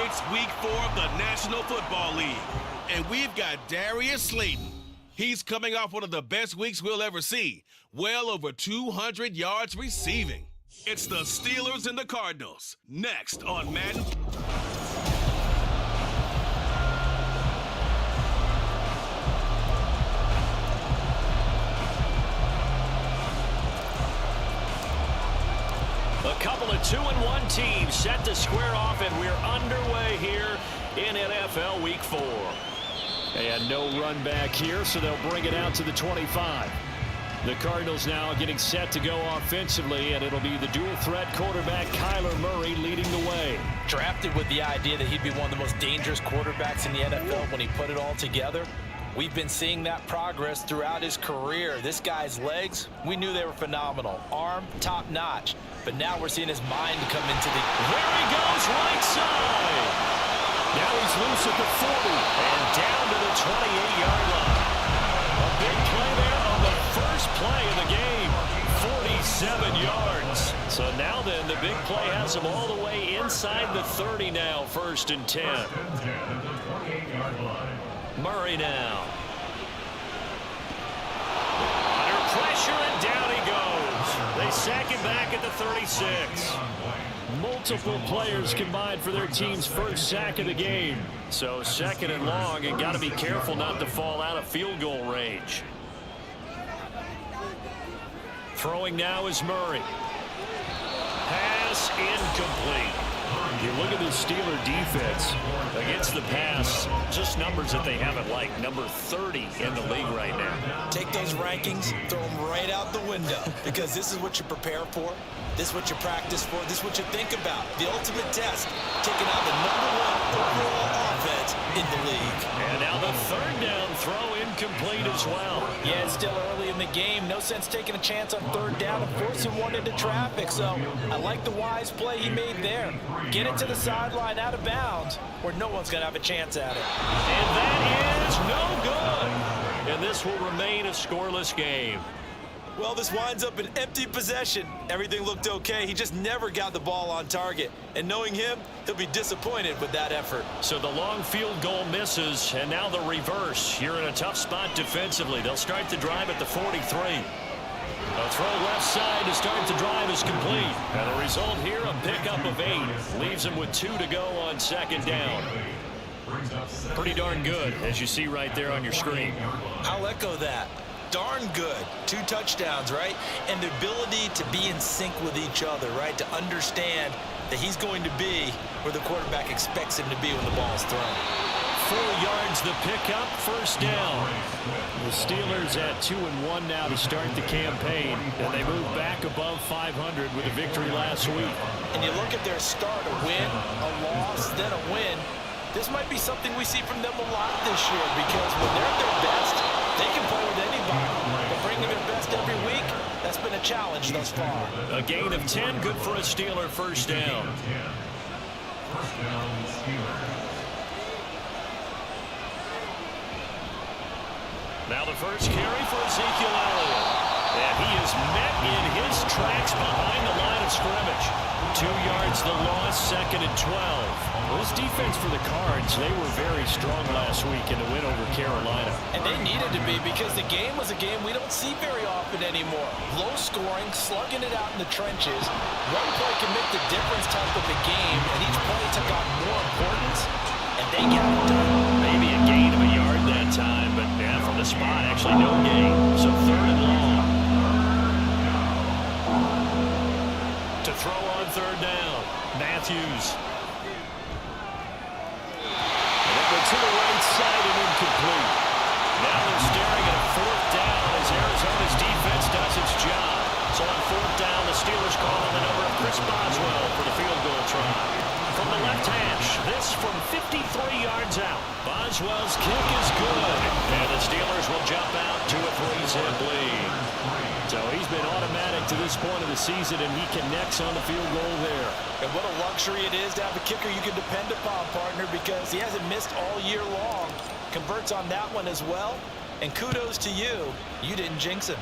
It's week 4 of the National Football League, and we've got Darius Slayton. He's coming off one of the best weeks we'll ever see, well over 200 yards receiving. It's the Steelers and the Cardinals, next on Madden. A couple of 2-1 teams set to square off, and we're underway here in NFL Week 4. And no run back here, so they'll bring it out to the 25. The Cardinals now getting set to go offensively, and it'll be the dual-threat quarterback Kyler Murray leading the way. Drafted with the idea that he'd be one of the most dangerous quarterbacks in the NFL when he put it all together. We've been seeing that progress throughout his career. This guy's legs, we knew they were phenomenal. Arm, top-notch. But now we're seeing his mind come into the... There he goes, right side. Now he's loose at the 40 and down to the 28-yard line. A big play there on the first play of the game. 47 yards. So now then, the big play has him all the way inside the 30 now, 1st and 10. Murray now. Under pressure, and down he goes. They sack him back at the 36. Multiple players combined for their team's first sack of the game. So 2nd and long, and got to be careful not to fall out of field goal range. Throwing now is Murray. Pass incomplete. You look at the Steeler defense against the pass, just numbers that they haven't liked. Number 30 in the league right now. Take those rankings, throw them right out the window, because this is what you prepare for. This is what you practice for. This is what you think about. The ultimate test, taking out the #1 overall offense in the league. And now the 3rd down throw incomplete as well. Yeah, it's still early in the game. No sense taking a chance on 3rd down and forcing one into traffic. So I like the wise play he made there. Get it to the sideline out of bounds where no one's going to have a chance at it. And that is no good. And this will remain a scoreless game. Well, this winds up an empty possession. Everything looked okay. He just never got the ball on target. And knowing him, he'll be disappointed with that effort. So the long field goal misses, and now the reverse. You're in a tough spot defensively. They'll start the drive at the 43. A throw left side to start the drive is complete. And the result here, a pickup of 8. Leaves him with 2 to go on 2nd down. Pretty darn good, as you see right there on your screen. I'll echo that. Darn good. 2 touchdowns, right? And the ability to be in sync with each other, right? To understand that he's going to be where the quarterback expects him to be when the ball is thrown. 4 yards the pickup, 1st down. The Steelers at 2-1 now to start the campaign, and they move back above 500 with a victory last week. And you look at their start, a win, a loss, then a win. This might be something we see from them a lot this year, because when they're at their best, they can play with anybody. But bringing their best every week, that's been a challenge thus far. A gain of 10, good for a Steeler 1st down. Now the first carry for Ezekiel Elliott. And he is met in his tracks behind the line of scrimmage. 2 yards the loss, 2nd and 12. Well, this defense for the Cards, they were very strong last week in the win over Carolina. And they needed to be, because the game was a game we don't see very often anymore. Low scoring, slugging it out in the trenches. One play can make the difference type of the game, and each play took on more importance, and they got it done. Maybe a gain of a yard that time, but yeah, from the spot, actually no gain. So 3rd and long. To throw on 3rd down, Matthews. To the right side and incomplete. Now they're staring at a 4th down as Arizona's defense does its job. So on 4th down, the Steelers call on the number of Chris Boswell for the field goal try. From the left hash, this from 53 yards out. Boswell's kick is good. And the Steelers will jump out to a 3-zip lead. So he's been automatic to this point of the season, and he connects on the field goal there. And what a luxury it is to have a kicker you can depend upon, partner, because he hasn't missed all year long. Converts on that one as well. And kudos to you. You didn't jinx him.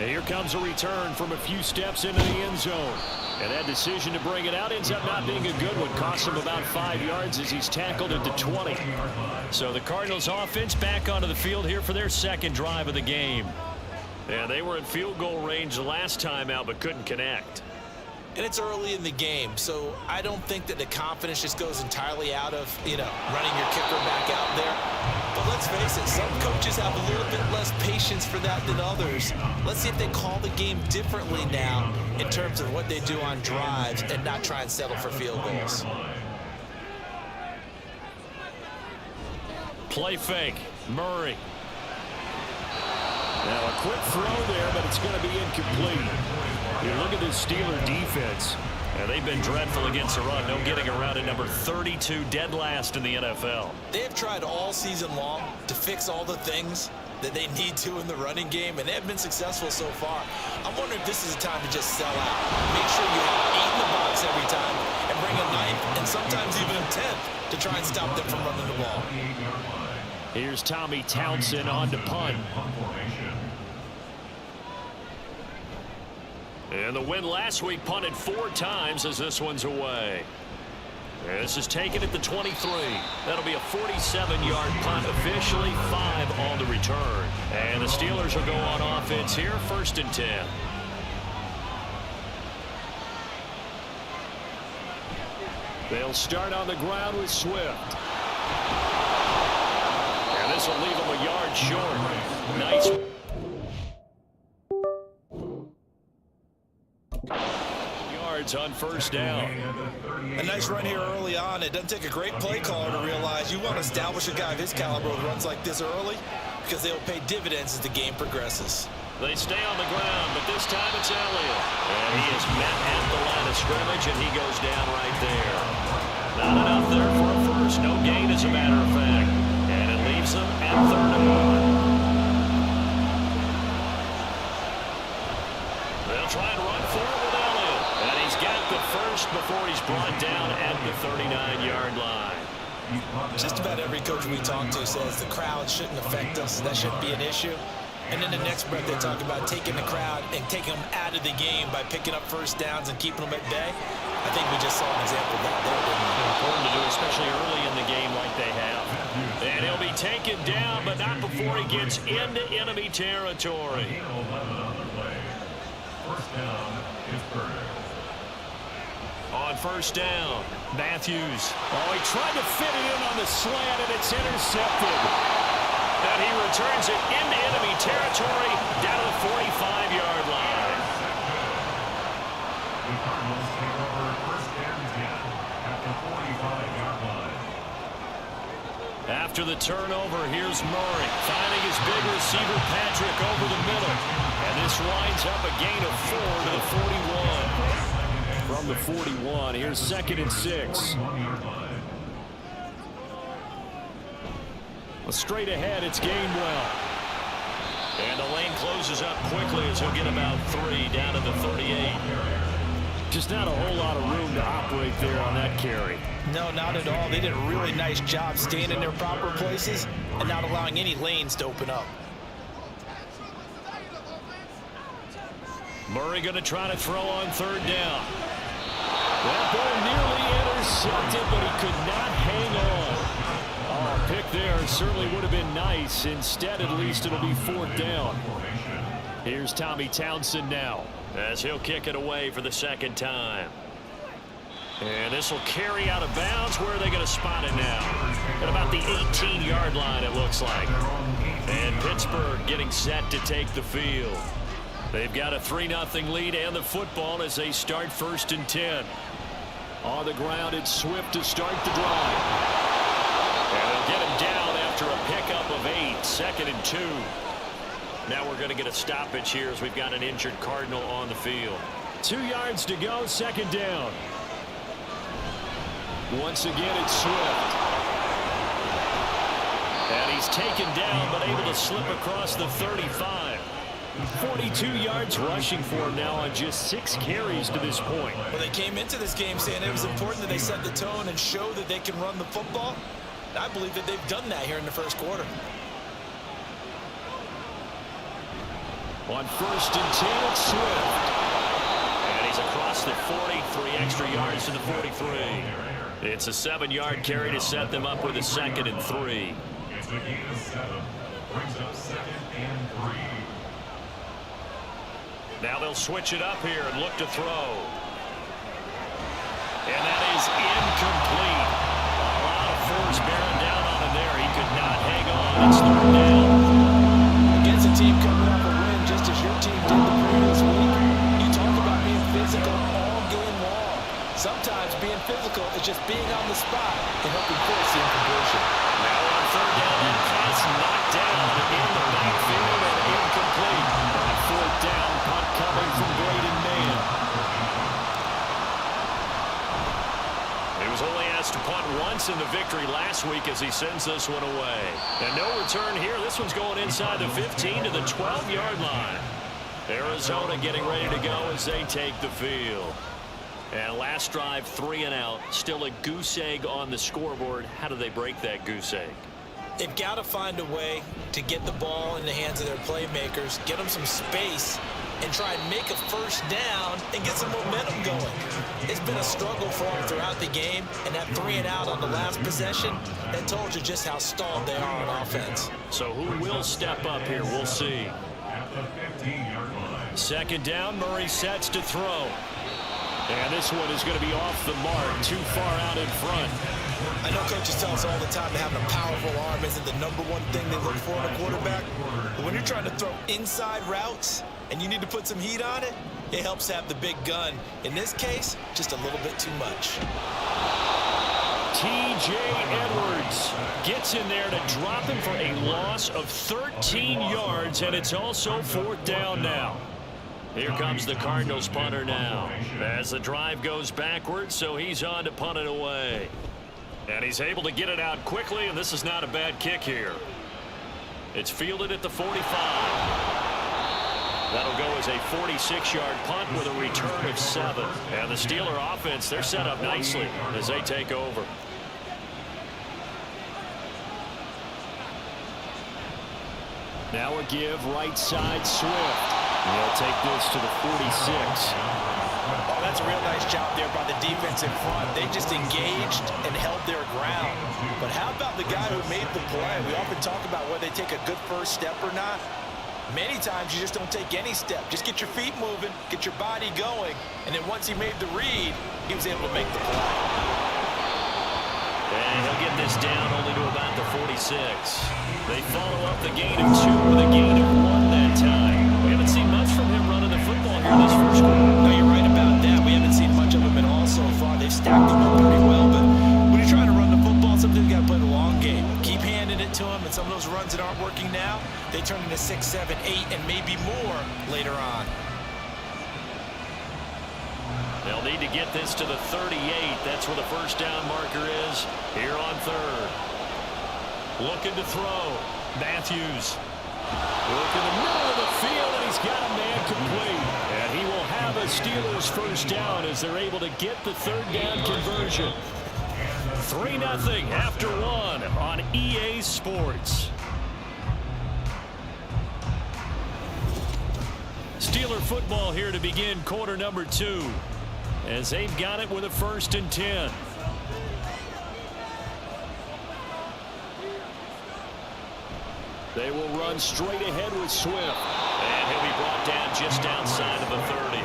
And here comes a return from a few steps into the end zone. And that decision to bring it out ends up not being a good one. Costs him about 5 yards as he's tackled at the 20. So the Cardinals offense back onto the field here for their second drive of the game. Yeah, they were in field goal range the last time out but couldn't connect. And it's early in the game, so I don't think that the confidence just goes entirely out of, running your kicker back out there. But let's face it, some coaches have a little bit less patience for that than others. Let's see if they call the game differently now in terms of what they do on drives and not try and settle for field goals. Play fake. Murray. Now a quick throw there, but it's going to be incomplete. You look at this Steeler defense. They've been dreadful against the run. No getting around at number 32, dead last in the NFL. They have tried all season long to fix all the things that they need to in the running game, and they have been successful so far. I'm wondering if this is a time to just sell out. Make sure you have 8 in the box every time and bring a 9th and sometimes even a 10th to try and stop them from running the ball. Here's Tommy Townsend on to punt. And the win last week punted 4 times as this one's away. This is taken at the 23. That'll be a 47-yard punt, officially 5 on the return. And the Steelers will go on offense here, 1st and 10. They'll start on the ground with Swift. And this will leave them a yard short. Nice. Yards on 1st down. A nice run here early on. It doesn't take a great play caller to realize you want to establish a guy of his caliber who runs like this early because they'll pay dividends as the game progresses. They stay on the ground, but this time it's Elliott. And he is met at the line of scrimmage, and he goes down right there. Not enough there for a first. No gain, as a matter of fact. And it leaves them at 3rd and 1. They'll try and run for it with Elliott. And he's got the first before he's brought down at the 39-yard line. Just about every coach we talk to says the crowd shouldn't affect us. That shouldn't be an issue. And then the next breath they talk about taking the crowd and taking them out of the game by picking up 1st downs and keeping them at bay. I think we just saw an example of that there. Important to do, especially early in the game like they have. And he'll be taken down, but not before he gets into enemy territory. On 1st down, Matthews. Oh, he tried to fit it in on the slant, and it's intercepted. And he returns it into enemy territory down to the 45-yard line. The Cardinals take over 1st and 10 at the 45-yard line. After the turnover, here's Murray finding his big receiver Patrick over the middle. And this winds up a gain of 4 to the 41. From the 41, here's 2nd and 6. Well, straight ahead, it's Gainwell. And the lane closes up quickly as he'll get about 3 down to the 38. Just not a whole lot of room to operate there on that carry. No, not at all. They did a really nice job staying in their proper places and not allowing any lanes to open up. Murray going to try to throw on 3rd down. That ball nearly intercepted, but he could not hang on. Oh, pick there certainly would have been nice. Instead, at least it'll be 4th down. Here's Tommy Townsend now as he'll kick it away for the 2nd time. And this will carry out of bounds. Where are they going to spot it now? At about the 18-yard line, it looks like. And Pittsburgh getting set to take the field. They've got a 3-0 lead and the football as they start 1st and 10. On the ground, it's Swift to start the drive. And they'll get him down after a pickup of 8, 2nd and 2. Now we're going to get a stoppage here as we've got an injured Cardinal on the field. 2 yards to go, 2nd down. Once again, it's Swift. And he's taken down, but able to slip across the 35. 42 yards rushing for him now on just 6 carries to this point. Well, they came into this game saying it was important that they set the tone and show that they can run the football. I believe that they've done that here in the 1st quarter. On 1st and 10, it's Swift. And he He's across the 40, 3 extra yards to the 43. It's a 7-yard carry to set them up with a 2nd and 3. It's a gain of 7. Brings up 2nd and 3. Now they'll switch it up here and look to throw. And that is incomplete. A lot of force bearing down on him there. He could not hang on. It's 3rd down. Against a team coming off a win, just as your team did the previous week, you talk about being physical all game long. Sometimes being physical is just being on the spot and helping force the incompletion. Now on 3rd down, that pass knocked down in the backfield and incomplete. On 4th down, punt coming from Braden Mann. He was only asked to punt once in the victory last week as he sends this one away. And no return here. This one's going inside the 15 to the 12-yard line. Arizona getting ready to go as they take the field. And last drive, 3 and out. Still a goose egg on the scoreboard. How do they break that goose egg? They've got to find a way to get the ball in the hands of their playmakers, get them some space, and try and make a first down and get some momentum going. It's been a struggle for them throughout the game, and that 3 and out on the last possession, that told you just how stalled they are on offense. So who will step up here? We'll see. At the 15-yard line. 2nd down, Murray sets to throw. And this one is going to be off the mark, too far out in front. I know coaches tell us all the time that having a powerful arm isn't the #1 thing they look for in a quarterback. But when you're trying to throw inside routes and you need to put some heat on it, it helps have the big gun. In this case, just a little bit too much. T.J. Edwards gets in there to drop him for a loss of 13 yards, and it's also 4th down now. Here comes the Cardinals punter now as the drive goes backwards, so he's on to punt it away. And he's able to get it out quickly, and this is not a bad kick here. It's fielded at the 45. That'll go as a 46-yard punt with a return of 7. And the Steeler offense, they're set up nicely as they take over. Now a give right side Swift. They'll take this to the 46. Oh, that's a real nice job there by the defense in front. They just engaged and held their ground. But how about the guy who made the play? We often talk about whether they take a good first step or not. Many times you just don't take any step. Just get your feet moving, get your body going, and then once he made the read, he was able to make the play. And he'll get this down only to about the 46. They follow up the gain of 2 with a gain of 1 that time. We haven't seen much from him running the football here this first quarter. No, you're right about that. We haven't seen much of him at all so far. They've stacked him up pretty well, but when you're trying to run the football, sometimes you got to play the long game. Keep handing it to him, and some of those runs that aren't working now, they turn into 6, 7, 8, and maybe more later on. They'll need to get this to the 38. That's where the first down marker is here on 3rd. Looking to throw. Matthews. Look in the middle of the field, and he's got a man complete. And he will have a Steelers first down as they're able to get the 3rd down conversion. 3-0 after 1 on EA Sports. Steeler football here to begin quarter number 2. As they've got it with a 1st and 10. They will run straight ahead with Swift. And he'll be brought down just outside of the 30.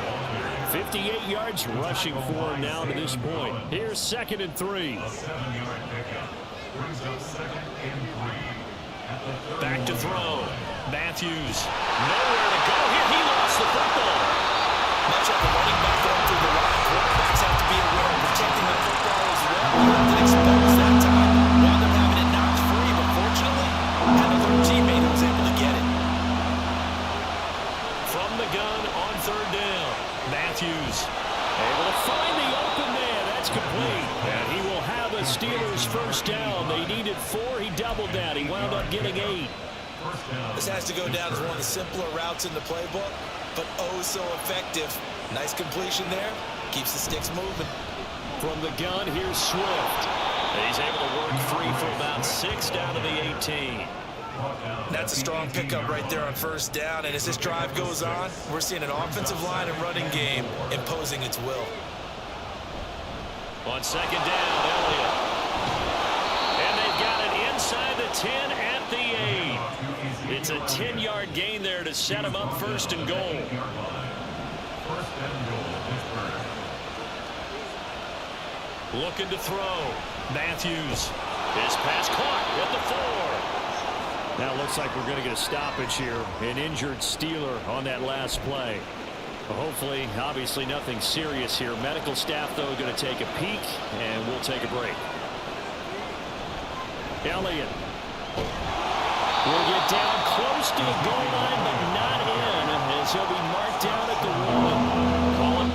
58 yards rushing for him now to this point. Here's 2nd and 3. A 7-yard pickup. Brings up 2nd and 3. Back to throw. Matthews. Nowhere to go here. He lost the football. Much like a running back going through the line, quarterbacks have to be aware of protecting the football as well. He left it exposed that time. Wound up having it knocked free, but fortunately, had another teammate who was able to get it. From the gun on 3rd down. Matthews able to find the open man. That's complete. And he will have a Steelers first down. They needed 4. He doubled that. He wound up getting 8. This has to go down as one of the simpler routes in the playbook, but oh so effective. Nice completion there. Keeps the sticks moving. From the gun, here's Swift. He's able to work free for about 6 down to the 18. That's a strong pickup right there on first down, and as this drive goes on, we're seeing an offensive line and running game imposing its will. On second down, Elliott. And they've got it inside the 10 at the 8. It's a 10-yard gain there to set them up first and goal. Looking to throw. Matthews. His pass caught at the 4. Now it looks like we're going to get a stoppage here. An injured Steeler on that last play. Hopefully, obviously nothing serious here. Medical staff, though, going to take a peek, and we'll take a break. Elliott will get down close to the goal line, but not in, as he'll be marked down at the 1. Call him.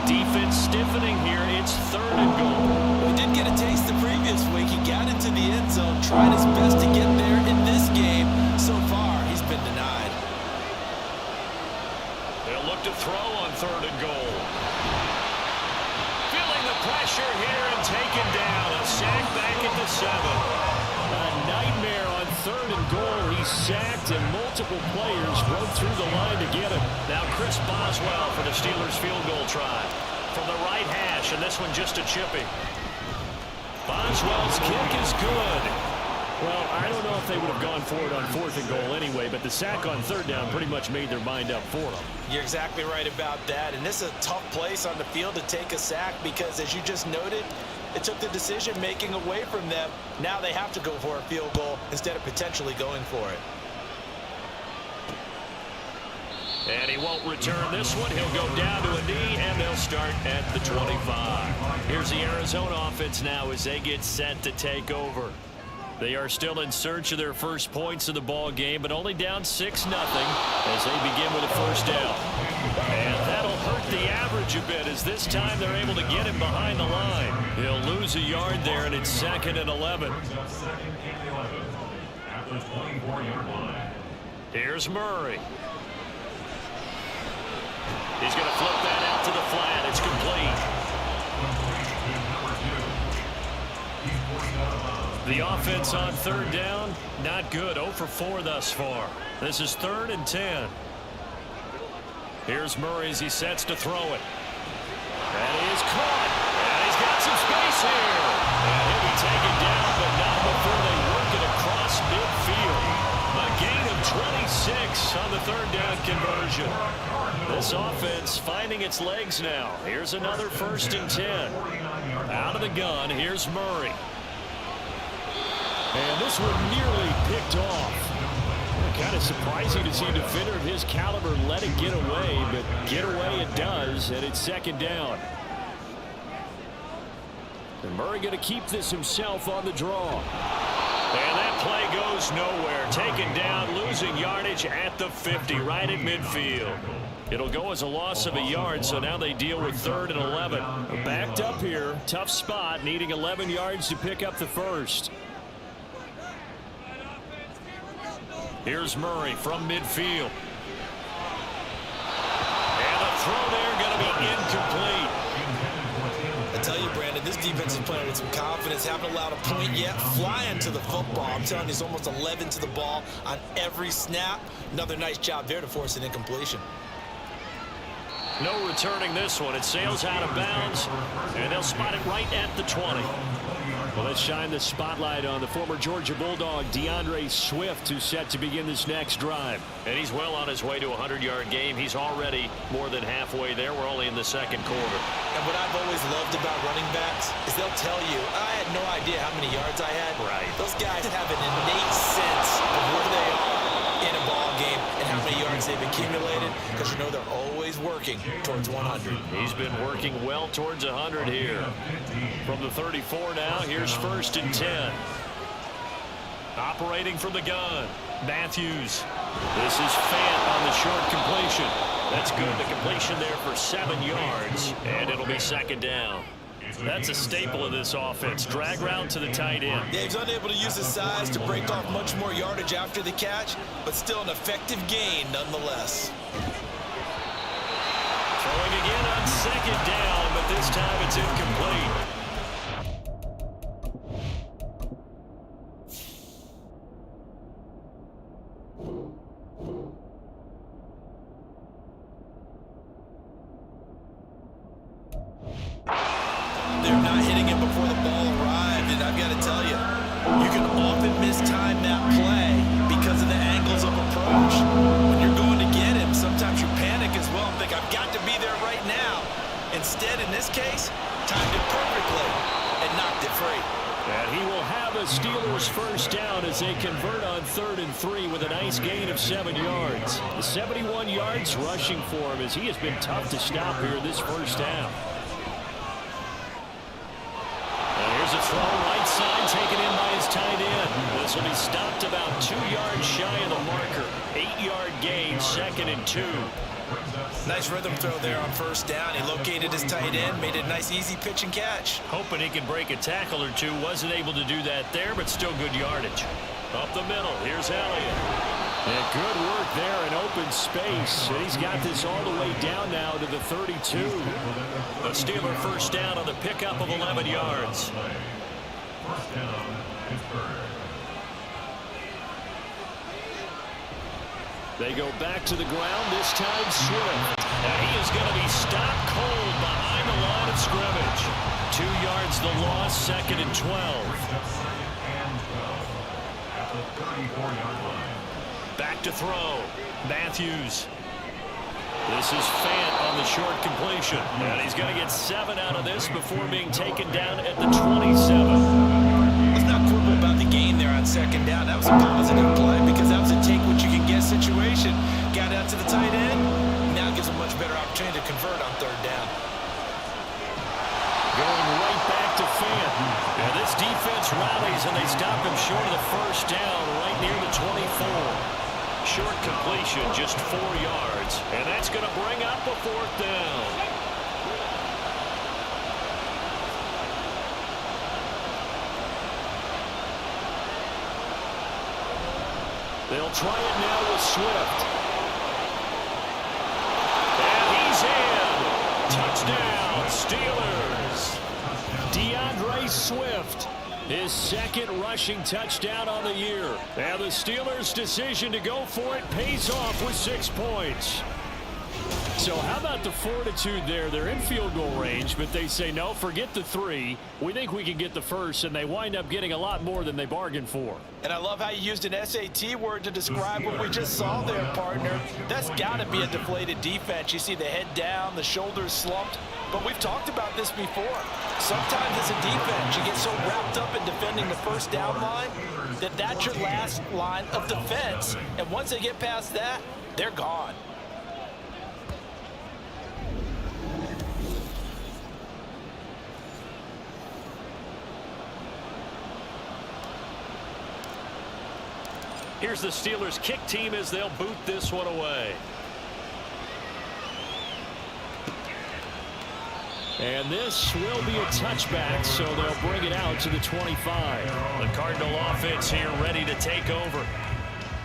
Defense stiffening here. It's 3rd and goal. We did get a taste the previous week. He got into the end zone, tried his best to get there in this game. So far, he's been denied. They'll look to throw on 3rd and goal. Feeling the pressure here and taken down. A sack back at the 7. A nightmare on 3rd and goal. He sacked and multiple players broke through the line to get him. Now Chris Boswell for the Steelers field goal try. From the right hash, and this one just a chippy. Boswell's kick is good. Well, I don't know if they would have gone for it on 4th and goal anyway, but the sack on 3rd down pretty much made their mind up for them. You're exactly right about that, and this is a tough place on the field to take a sack because, as you just noted, it took the decision-making away from them. Now they have to go for a field goal instead of potentially going for it. And he won't return this one. He'll go down to a knee, and they'll start at the 25. Here's the Arizona offense now as they get set to take over. They are still in search of their first points of the ball game, but only down 6-0 as they begin with a first down. And that'll hurt the average a bit as this time they're able to get him behind the line. He'll lose a yard there, and it's 2nd and 11. Here's Murray. He's going to flip that out to the flat. It's complete. The offense on 3rd down, not good. 0 for 4 thus far. This is 3rd and 10. Here's Murray as he sets to throw it. And he is caught. And he's got some space here. And he'll be taken down, but not before they work it across midfield. A gain of 26 on the 3rd down conversion. This offense finding its legs now. Here's another 1st and 10. Out of the gun, here's Murray. And this one nearly picked off. Kind of surprising to see a defender of his caliber let it get away, but get away it does, and it's 2nd down. And Murray going to keep this himself on the draw. And that play goes nowhere. Taken down, losing yardage at the 50, right at midfield. It'll go as a loss of a yard, so now they deal with 3rd and 11. Backed up here, tough spot, needing 11 yards to pick up the first. Here's Murray from midfield. And a throw there going to be incomplete. I tell you, Brandon, this defense is playing with some confidence. Haven't allowed a point yet. Flying to the football. I'm telling you, it's almost 11 to the ball on every snap. Another nice job there to force an incompletion. No returning this one. It sails out of bounds, and they'll spot it right at the 20. Well, let's shine the spotlight on the former Georgia Bulldog, DeAndre Swift, who's set to begin this next drive. And he's well on his way to a 100-yard game. He's already more than halfway there. We're only in the 2nd quarter. And what I've always loved about running backs is they'll tell you, I had no idea how many yards I had. Right. Those guys have an innate sense of where they are in a ball game and how many yards they've accumulated, because you know they're always working towards 100. He's been working well towards 100 here. From the 34 now, here's 1st and 10. Operating from the gun, Matthews. This is Fant on the short completion. That's good. The completion there for 7 yards, and it'll be 2nd down. That's a staple of this offense. Drag route to the tight end. Yeah, he's unable to use his size to break off much more yardage after the catch, but still an effective gain nonetheless. Throwing again on second down, but this time it's incomplete. They're not hitting it before the ball arrived, and I've got to tell you, you can often mistime that play because of the angles of approach. When you're going to get him, sometimes you panic as well and think, I've got to be there right now. Instead, in this case, timed it perfectly and knocked it free. And he will have a Steelers first down as they convert on 3rd and 3 with a nice gain of 7 yards. The 71 yards rushing for him as he has been tough to stop here this first down. Here's a throw right side taken in by his tight end. This will be stopped about 2 yards shy of the marker. 8-yard gain, 2nd and 2. Nice rhythm throw there on first down. He located his tight end, made it a nice easy pitch and catch. Hoping he can break a tackle or two. Wasn't able to do that there, but still good yardage. Up the middle, here's Elliott. And good work there in open space. And he's got this all the way down now to the 32. A Steeler first down on the pickup of 11 yards. First down, Pittsburgh. They go back to the ground, this time Swift. Now he is going to be stopped cold behind the line of scrimmage. 2 yards the loss, 2nd and 12. At the 34-yard line. Back to throw. Matthews. This is Fant on the short completion. And he's going to get 7 out of this before being taken down at the 27. Let's not quibble about the gain there on second down. That was a positive play because that was a take-what-you-can-get situation. Got out to the tight end. Now gives a much better opportunity to convert on 3rd down. Going right back to Fant. And this defense rallies, and they stop him short of the first down right near the 24. Short completion, just 4 yards. And that's going to bring up a 4th down. They'll try it now with Swift. And he's in. Touchdown, Steelers. DeAndre Swift. His 2nd rushing touchdown on the year. And the Steelers' decision to go for it pays off with 6 points. So how about the fortitude there? They're in field goal range, but they say, no, forget the 3. We think we can get the first, and they wind up getting a lot more than they bargained for. And I love how you used an SAT word to describe what we just saw there, partner. That's got to be a deflated defense. You see the head down, the shoulders slumped. But we've talked about this before. Sometimes as a defense, you get so wrapped up in defending the first down line that that's your last line of defense. And once they get past that, they're gone. Here's the Steelers kick team as they'll boot this one away. And this will be a touchback, so they'll bring it out to the 25. The Cardinal offense here ready to take over.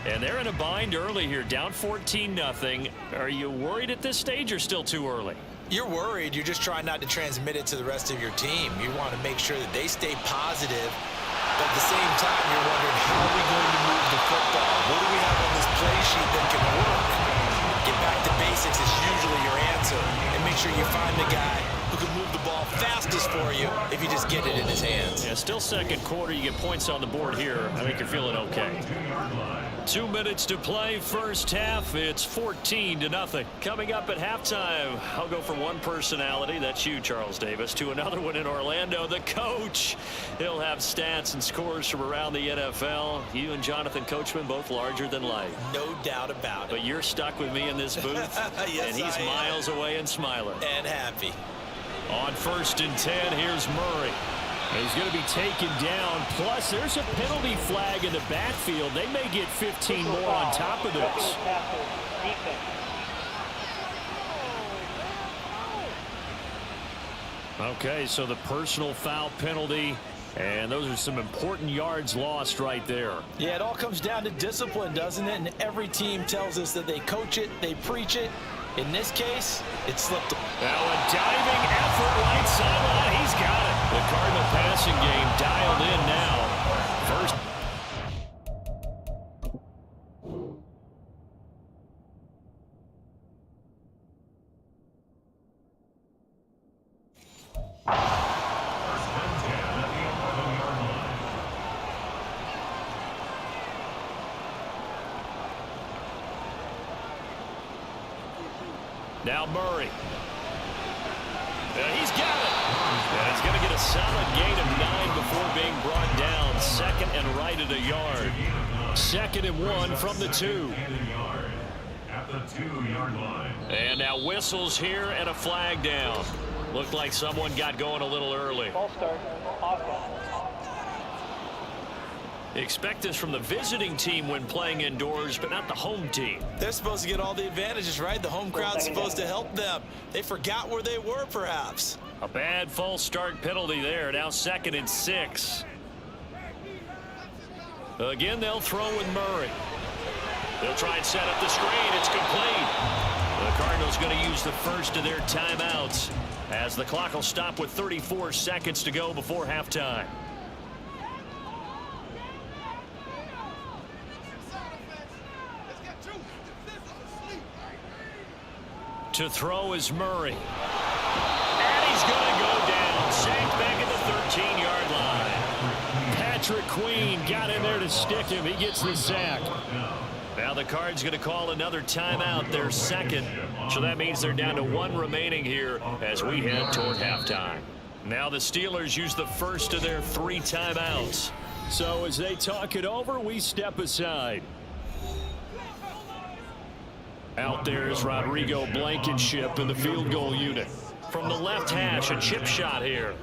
And they're in a bind early here, down 14-0. Are you worried at this stage or still too early? You're worried. You're just trying not to transmit it to the rest of your team. You want to make sure that they stay positive. But at the same time, you're wondering, how are we going to move the football? What do we have on this play sheet that can work? Get back to basics is usually your answer. And make sure you find the guy who can move the ball fastest for you if you just get it in his hands. Yeah, still 2nd quarter. You get points on the board here. I think you're feeling okay. 2 minutes to play, first half. It's 14-0. Coming up at halftime, I'll go from one personality, that's you, Charles Davis, to another one in Orlando, the coach. He'll have stats and scores from around the NFL. You and Jonathan Coachman, both larger than life. No doubt about it. But you're stuck with me in this booth, Yes, and he's miles away and smiling. And happy. On 1st and 10, here's Murray. He's going to be taken down. Plus, there's a penalty flag in the backfield. They may get 15 more on top of this. Okay, so the personal foul penalty, and those are some important yards lost right there. Yeah, it all comes down to discipline, doesn't it? And every team tells us that they coach it, they preach it. In this case, it slipped. Now a diving effort right sideline. He's got it. The Cardinal passing game dialed in now. First. First and 10 at the 11-yard line. Now Murray. He's got it. And he's going to get a solid gain of 9 before being brought down. Second and right at a yard. 2nd and 1 from the 2. At the 2-yard line. And now whistles here and a flag down. Looked like someone got going a little early. Ball start. Offense. Expect this from the visiting team when playing indoors, but not the home team. They're supposed to get all the advantages, right? The home crowd's supposed to help them. They forgot where they were, perhaps. A bad false start penalty there. Now 2nd and 6. Again, they'll throw with Murray. They'll try and set up the screen. It's complete. The Cardinals going to use the first of their timeouts as the clock will stop with 34 seconds to go before halftime. To throw is Murray. And he's going to go down. Sacked back at the 13-yard line. Patrick Queen got in there to stick him. He gets the sack. Now the Cards going to call another timeout, their second. So that means they're down to 1 remaining here as we head toward halftime. Now the Steelers use the first of their 3 timeouts. So as they talk it over, we step aside. Out there is Rodrigo Blankenship in the field goal unit. From the left hash, a chip shot here.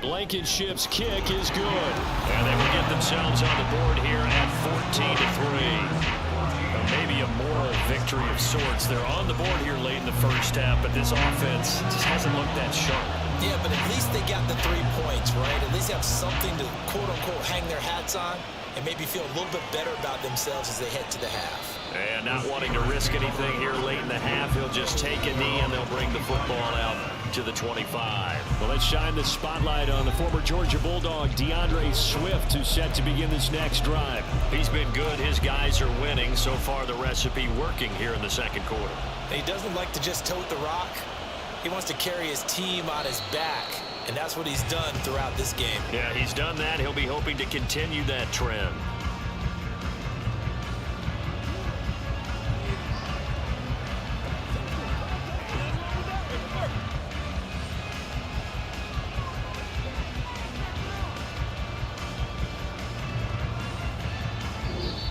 Blankenship's kick is good. And they will get themselves on the board here at 14-3. Maybe a moral victory of sorts. They're on the board here late in the first half, but this offense just hasn't looked that sharp. Yeah, but at least they got the 3 points, right? At least they have something to, quote-unquote, hang their hats on and maybe feel a little bit better about themselves as they head to the half. And not wanting to risk anything here late in the half, he'll just take a knee and they'll bring the football out to the 25. Well, let's shine the spotlight on the former Georgia Bulldog, DeAndre Swift, who's set to begin this next drive. He's been good. His guys are winning. So far, the recipe working here in the second quarter. He doesn't like to just tote the rock. He wants to carry his team on his back, and that's what he's done throughout this game. Yeah, he's done that. He'll be hoping to continue that trend.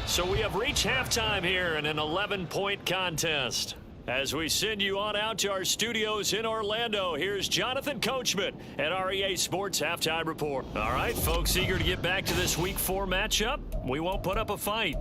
So we have reached halftime here in an 11-point contest. As we send you on out to our studios in Orlando, here's Jonathan Coachman at REA Sports Halftime Report. All right, folks, eager to get back to this Week 4 matchup? We won't put up a fight.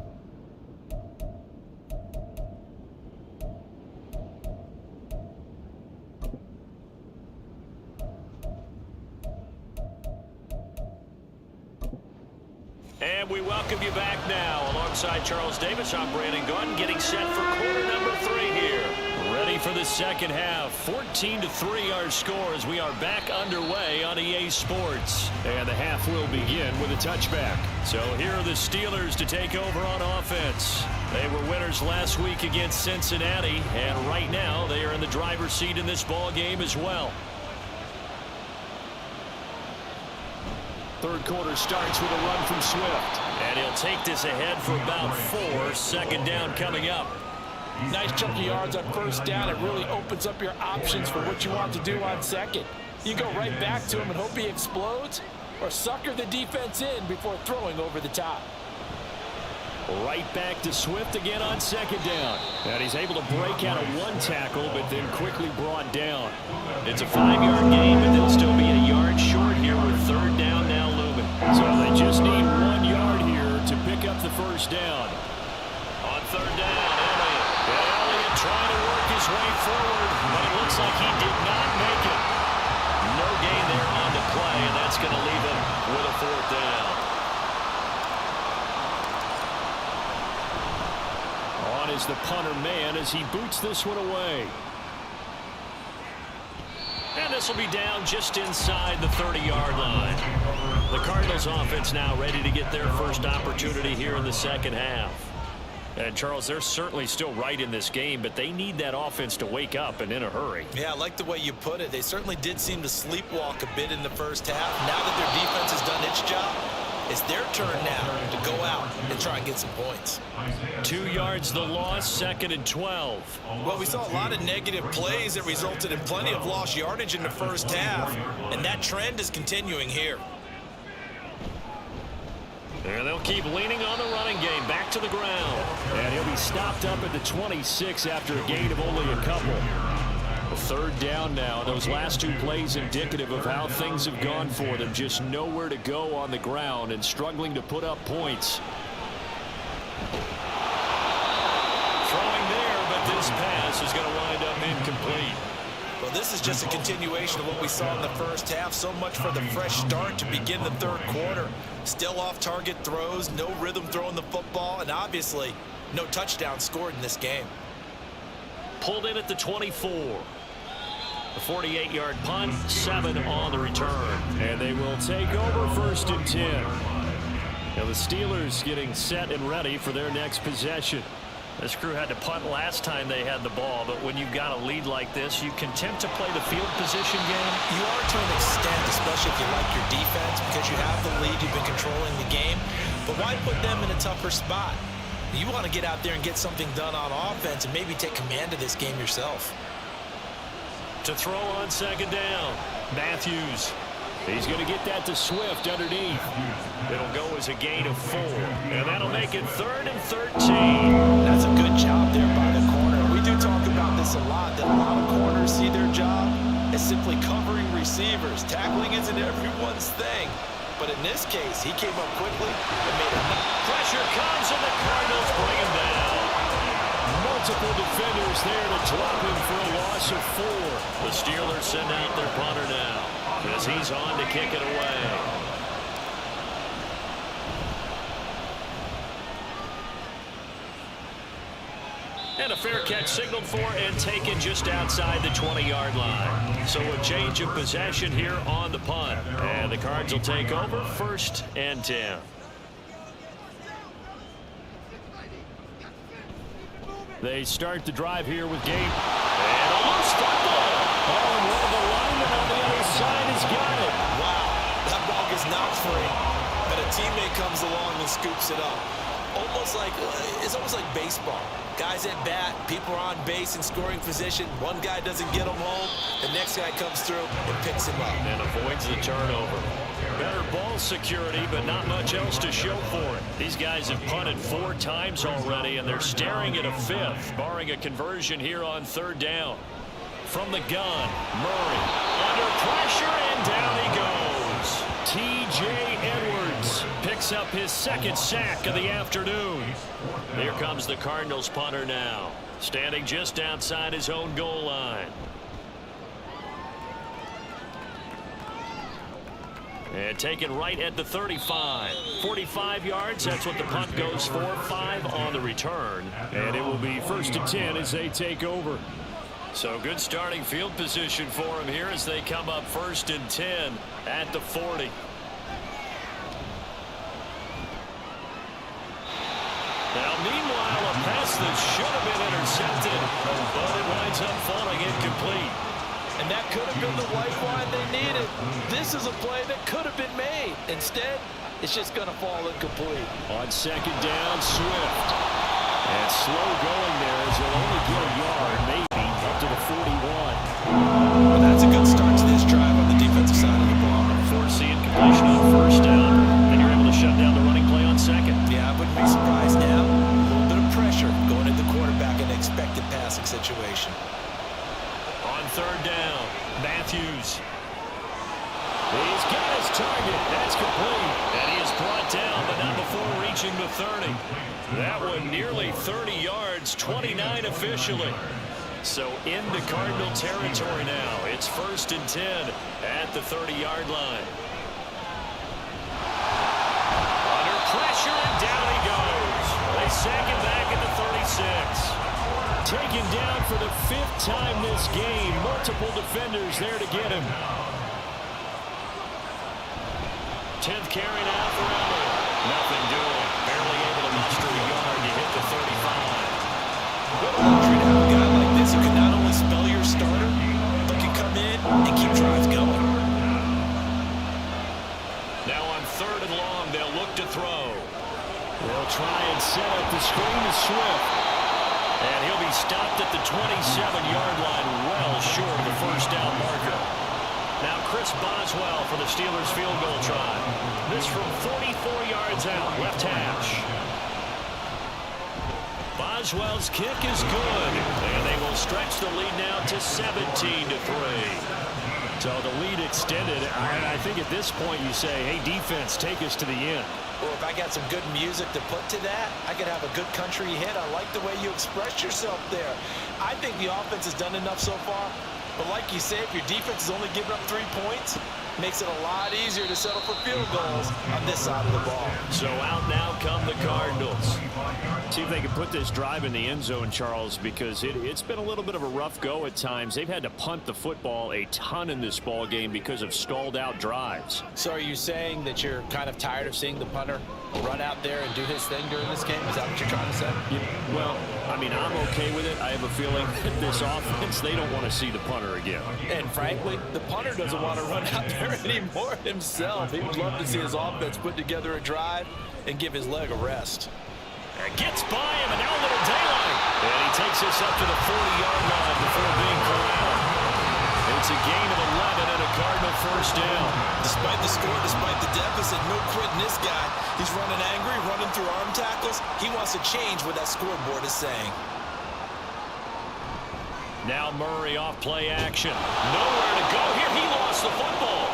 And we welcome you back now. Alongside Charles Davis, I'm Brandon Gunn, getting set for quarter number 3 here. Ready for the second half. 14-3 our score as we are back underway on EA Sports. And the half will begin with a touchback. So here are the Steelers to take over on offense. They were winners last week against Cincinnati, and right now they are in the driver's seat in this ball game as well. Third quarter starts with a run from Swift. And he'll take this ahead for about 4. Second down coming up. Nice chunky yards on first down. It really opens up your options for what you want to do on second. You go right back to him and hope he explodes, or sucker the defense in before throwing over the top. Right back to Swift again on second down. And he's able to break out of 1 tackle, but then quickly brought down. It's a 5-yard gain, but they'll still be a yard short here with third down now looming. So they just need 1 yard here to pick up the first down. On third down, Elliott trying to work his way forward, but it looks like he did not make that's going to leave them with a 4th down. On is the punter man as he boots this one away. And this will be down just inside the 30-yard line. The Cardinals offense now ready to get their first opportunity here in the second half. And, Charles, they're certainly still right in this game, but they need that offense to wake up and in a hurry. Yeah, I like the way you put it. They certainly did seem to sleepwalk a bit in the first half. Now that their defense has done its job, it's their turn now to go out and try and get some points. 2 yards the loss, 2nd and 12. Well, we saw a lot of negative plays that resulted in plenty of lost yardage in the first half, and that trend is continuing here. And they'll keep leaning on the running game back to the ground. And he'll be stopped up at the 26 after a gain of only a couple. A 3rd down now. Those last 2 plays indicative of how things have gone for them. Just nowhere to go on the ground and struggling to put up points. Throwing there, but this pass is going to wind up incomplete. Well, this is just a continuation of what we saw in the first half. So much for the fresh start to begin the 3rd quarter. Still off-target throws, no rhythm throwing the football, and obviously no touchdown scored in this game. Pulled in at the 24. A 48-yard punt, 7 on the return. And they will take over 1st and 10. Now the Steelers getting set and ready for their next possession. This crew had to punt last time they had the ball, but when you've got a lead like this, you can attempt to play the field position game. You are to an extent, especially if you like your defense, because you have the lead, you've been controlling the game. But why put them in a tougher spot? You want to get out there and get something done on offense and maybe take command of this game yourself. To throw on 2nd down, Matthews. He's going to get that to Swift underneath. It'll go as a gain of 4. And that'll make it 3rd and 13. That's a good job there by the corner. We do talk about this a lot, that a lot of corners see their job as simply covering receivers. Tackling isn't everyone's thing. But in this case, he came up quickly and made a pressure comes, and the Cardinals bring him down. Multiple defenders there to drop him for a loss of 4. The Steelers send out their punter now as he's on to kick it away. And a fair catch signaled for and taken just outside the 20-yard line. So a change of possession here on the punt. And the Cards will take over 1st and 10. They start the drive here with Gabe. And a loose football. Oh, and one of the linemen on the other side has got it. Wow, that ball is not free. But a teammate comes along and scoops it up. It's almost like baseball. Guys at bat, people are on base in scoring position. One guy doesn't get him home. The next guy comes through and picks him up. And avoids the turnover. Better ball security, but not much else to show for it. These guys have punted 4 times already, and they're staring at a 5th, barring a conversion here on 3rd down. From the gun, Murray under pressure, and down he goes. T.J. Edwards picks up his 2nd sack of the afternoon. Here comes the Cardinals punter now, standing just outside his own goal line. And taken right at the 35. 45 yards, that's what the punt goes for. 5 on the return. And it will be 1st and 10 as they take over. So good starting field position for them here as they come up 1st and 10 at the 40. Now, meanwhile, a pass that should have been intercepted, but it winds up falling incomplete. And that could have been the lifeline they needed. This is a play that could have been made. Instead, it's just going to fall incomplete. On 2nd down, Swift. And slow going there as he'll only get a yard, maybe up to the 41. Well, that's a good start to this drive on the defensive side of the ball. Forcing completion on 1st down, and you're able to shut down the running play on 2nd. Yeah, I wouldn't be surprised now. A little bit of pressure going at the quarterback in an expected passing situation. On 3rd down, Matthews. He's got his target. That's complete. And he is brought down, but not before reaching the 30. That one nearly 30 yards, 29 officially. So into Cardinal territory now. It's 1st and 10 at the 30-yard line. taken down for the 5th time this game. Multiple defenders there to get him. 10th carry now for Elliott. Nothing doing. Barely able to muster a yard to hit the 35. What a luxury to have a guy like this who can not only spell your starter, but can come in and keep drives going. Now on 3rd and long, they'll look to throw. They'll try and set up the screen to Swift. And he'll be stopped at the 27-yard line, well short of the first down marker. Now Chris Boswell for the Steelers field goal try. This from 44 yards out, left hash. Boswell's kick is good, and they will stretch the lead now to 17-3. So the lead extended, and I think at this point you say, hey, defense, take us to the end. Well, if I got some good music to put to that, I could have a good country hit. I like the way you expressed yourself there. I think the offense has done enough so far. But like you say, if your defense is only giving up 3 points, makes it a lot easier to settle for field goals on this side of the ball. So out now come the Cardinals. See if they can put this drive in the end zone, Charles, because it's been a little bit of a rough go at times. They've had to punt the football a ton in this ball game because of stalled out drives. So are you saying that you're kind of tired of seeing the punter run out there and do his thing during this game? Is that what you're trying to say? Yeah, well, I mean, I'm okay with it. I have a feeling that this offense, they don't want to see the punter again. And frankly, the punter doesn't want to run out there anymore himself. He would love to see his offense put together a drive and give his leg a rest. And gets by him, and now a little daylight. And he takes us up to the 40-yard line before being corralled. It's a gain of 11 and a Cardinal first down. Despite the score, despite the deficit, no quitting this guy. He's running angry, running through arm tackles. He wants to change what that scoreboard is saying. Now Murray off play action. Nowhere to go here. He lost the football.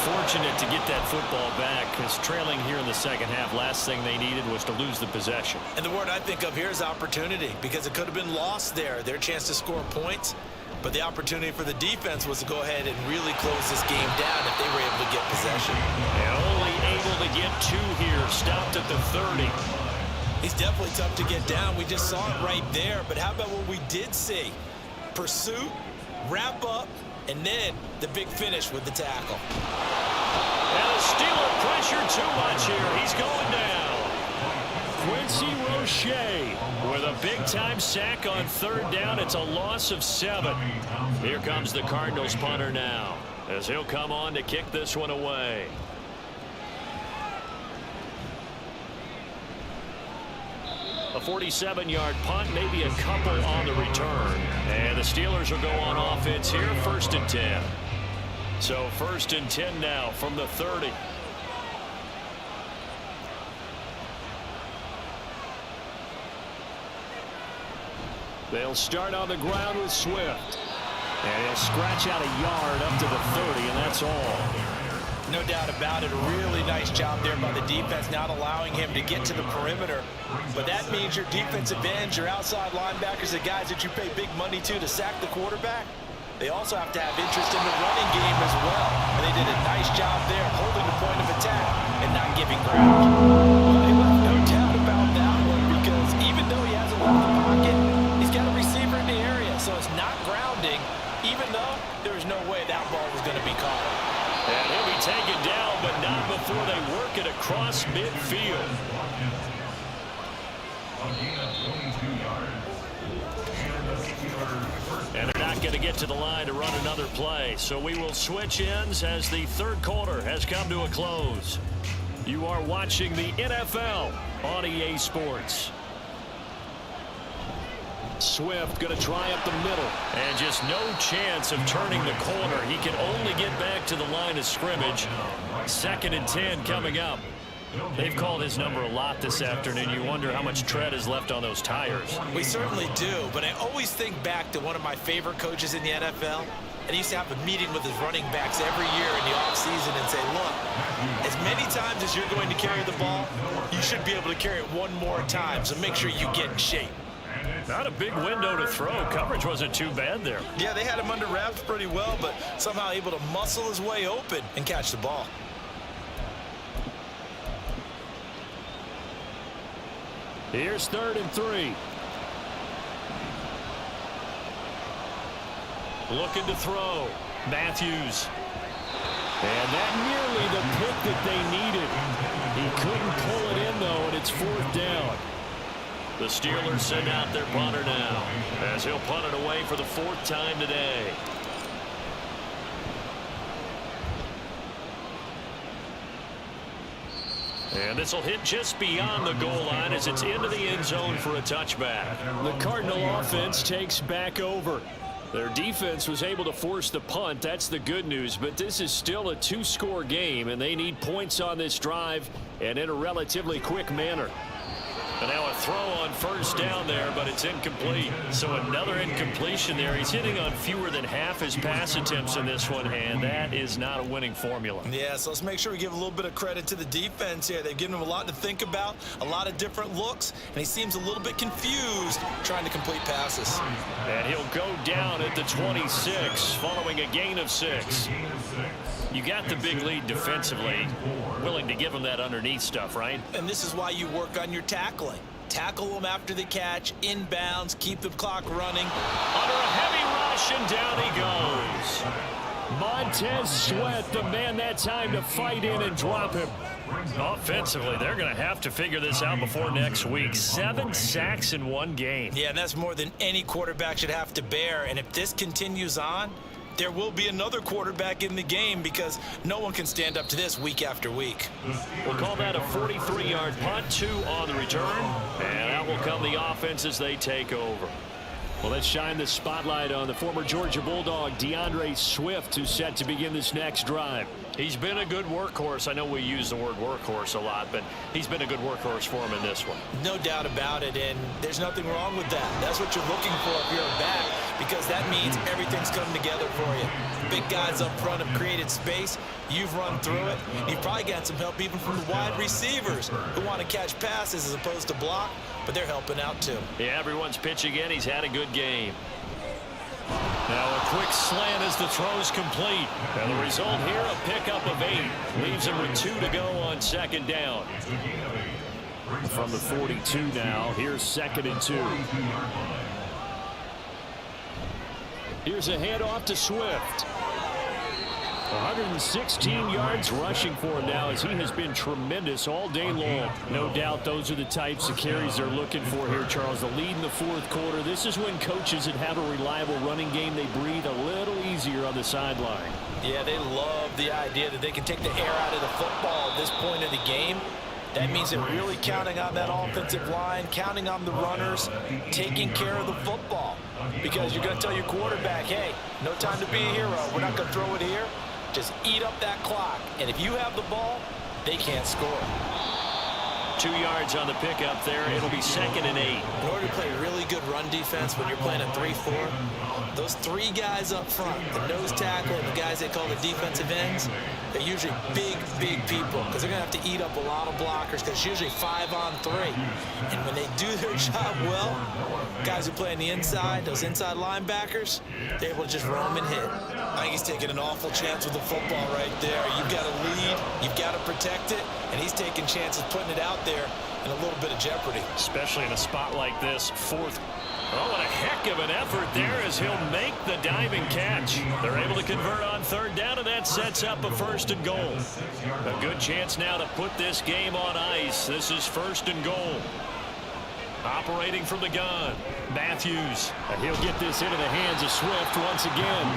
Fortunate to get that football back, because trailing here in the second half, last thing they needed was to lose the possession. And the word I think of here is opportunity, because it could have been lost there. Their chance to score points, but the opportunity for the defense was to go ahead and really close this game down if they were able to get possession. And only able to get 2 here, stopped at the 30. He's definitely tough to get down. We just saw it right there, but how about what we did see? Pursuit, wrap up, and then the big finish with the tackle. And the Steeler pressure too much here. He's going down. Quincy Roche with a big-time sack on 3rd down. It's a loss of 7. Here comes the Cardinals punter now, as he'll come on to kick this one away. A 47-yard punt, maybe a couple on the return. And the Steelers will go on offense here, 1st and 10. So 1st and 10 now from the 30. They'll start on the ground with Swift. And he'll scratch out a yard up to the 30, and that's all. No doubt about it. A really nice job there by the defense, not allowing him to get to the perimeter. But that means your defensive ends, your outside linebackers, the guys that you pay big money to sack the quarterback, they also have to have interest in the running game as well. And they did a nice job there, holding the point of attack and not giving ground. Well, no doubt about that one, because even though he hasn't left the pocket, he's got a receiver in the area. So it's not grounding, even though there's no way that ball was going to be caught. And he'll be taken down, but not before they work it across midfield. And they're not going to get to the line to run another play. So we will switch ends as the 3rd quarter has come to a close. You are watching the NFL on EA Sports. Swift going to try up the middle, and just no chance of turning the corner. He can only get back to the line of scrimmage. 2nd and 10 coming up. They've called his number a lot this afternoon. You wonder how much tread is left on those tires. We certainly do, but I always think back to one of my favorite coaches in the NFL. And he used to have a meeting with his running backs every year in the offseason and say, look, as many times as you're going to carry the ball, you should be able to carry it one more time, so make sure you get in shape. Not a big window to throw. Coverage wasn't too bad there. Yeah, they had him under wraps pretty well, but somehow able to muscle his way open and catch the ball. Here's 3rd and 3. Looking to throw. Matthews. And that nearly the pick that they needed. He couldn't pull it in, though, and it's 4th down. The Steelers send out their punter now, as he'll punt it away for the 4th time today. And this will hit just beyond the goal line as it's into the end zone for a touchback. The Cardinal offense takes back over. Their defense was able to force the punt. That's the good news. But this is still a 2-score game, and they need points on this drive and in a relatively quick manner. And now a throw on 1st down there, but it's incomplete. So another incompletion there. He's hitting on fewer than half his pass attempts in this one, and that is not a winning formula. Yeah, so let's make sure we give a little bit of credit to the defense here. They've given him a lot to think about, a lot of different looks, and he seems a little bit confused trying to complete passes. And he'll go down at the 26 following a gain of 6. You got the big lead defensively. Willing to give him that underneath stuff, right? And this is why you work on your tackling. Tackle them after the catch, inbounds, keep the clock running. Under a heavy rush, and down he goes. Montez Sweat, the man that time to fight in and drop him. Offensively, they're going to have to figure this out before next week. 7 sacks in 1 game. Yeah, and that's more than any quarterback should have to bear. And if this continues on, there will be another quarterback in the game because no one can stand up to this week after week. We'll call that a 43-yard punt, 2 on the return. And out will come the offense as they take over. Well, let's shine the spotlight on the former Georgia Bulldog, DeAndre Swift, who's set to begin this next drive. He's been a good workhorse. I know we use the word workhorse a lot, but he's been a good workhorse for him in this one. No doubt about it, and there's nothing wrong with that. That's what you're looking for if you're a back, because that means everything's coming together for you. Big guys up front have created space. You've run through it. You've probably got some help even from the wide receivers who want to catch passes as opposed to block, but they're helping out too. Yeah, everyone's pitching in. He's had a good game. Now a quick slant as the throw's complete. And the result here, a pickup of 8. Leaves him with 2 to go on 2nd down. From the 42 now, here's 2nd and 2. Here's a handoff to Swift. 116 yards rushing for him now as he has been tremendous all day long. No doubt those are the types of carries they're looking for here, Charles. The lead in the 4th quarter. This is when coaches that have a reliable running game, they breathe a little easier on the sideline. Yeah, they love the idea that they can take the air out of the football at this point of the game. That means they're really counting on that offensive line, counting on the runners, taking care of the football. Because you're going to tell your quarterback, hey, no time to be a hero. We're not going to throw it here. Just eat up that clock. And if you have the ball, they can't score. 2 yards on the pickup there. It'll be 2nd and 8. In order to play really good run defense when you're playing a 3-4, those 3 guys up front, the nose tackle and the guys they call the defensive ends, they're usually big people because they're going to have to eat up a lot of blockers because it's usually 5 on 3. And when they do their job well, guys who play on the inside, those inside linebackers, they're able to just roam and hit. I think he's taking an awful chance with the football right there. You've got to lead, you've got to protect it, and he's taking chances putting it out there in a little bit of jeopardy. Especially in a spot like this, 4th. Oh, what a heck of an effort there as he'll make the diving catch. They're able to convert on 3rd down, and that sets up a 1st and goal. A good chance now to put this game on ice. This is 1st and goal. Operating from the gun, Matthews. And he'll get this into the hands of Swift once again.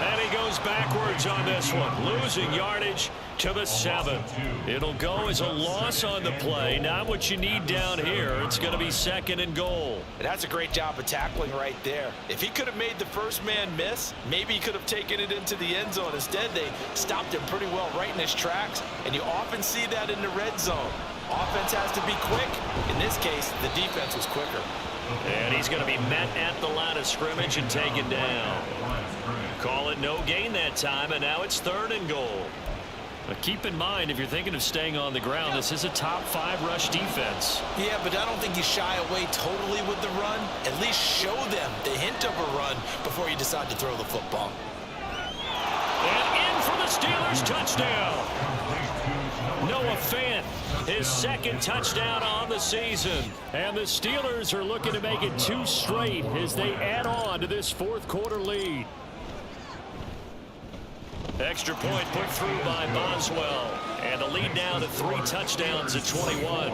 And he goes backwards on this one, losing yardage to the 7. It'll go as a loss on the play. Not what you need down here. It's going to be 2nd and goal. That's a great job of tackling right there. If he could have made the first man miss, maybe he could have taken it into the end zone. Instead, they stopped him pretty well right in his tracks, and you often see that in the red zone. Offense has to be quick. In this case, the defense was quicker. And he's going to be met at the line of scrimmage and taken down. Call it no gain that time, and now it's 3rd and goal. But keep in mind, if you're thinking of staying on the ground, this is a top 5 rush defense. Yeah, but I don't think you shy away totally with the run. At least show them the hint of a run before you decide to throw the football. And in for the Steelers touchdown. Noah Fant, his second touchdown on the season. And the Steelers are looking to make it 2 straight as they add on to this fourth quarter lead. Extra point put through by Boswell. And the lead now to 3 touchdowns at 21.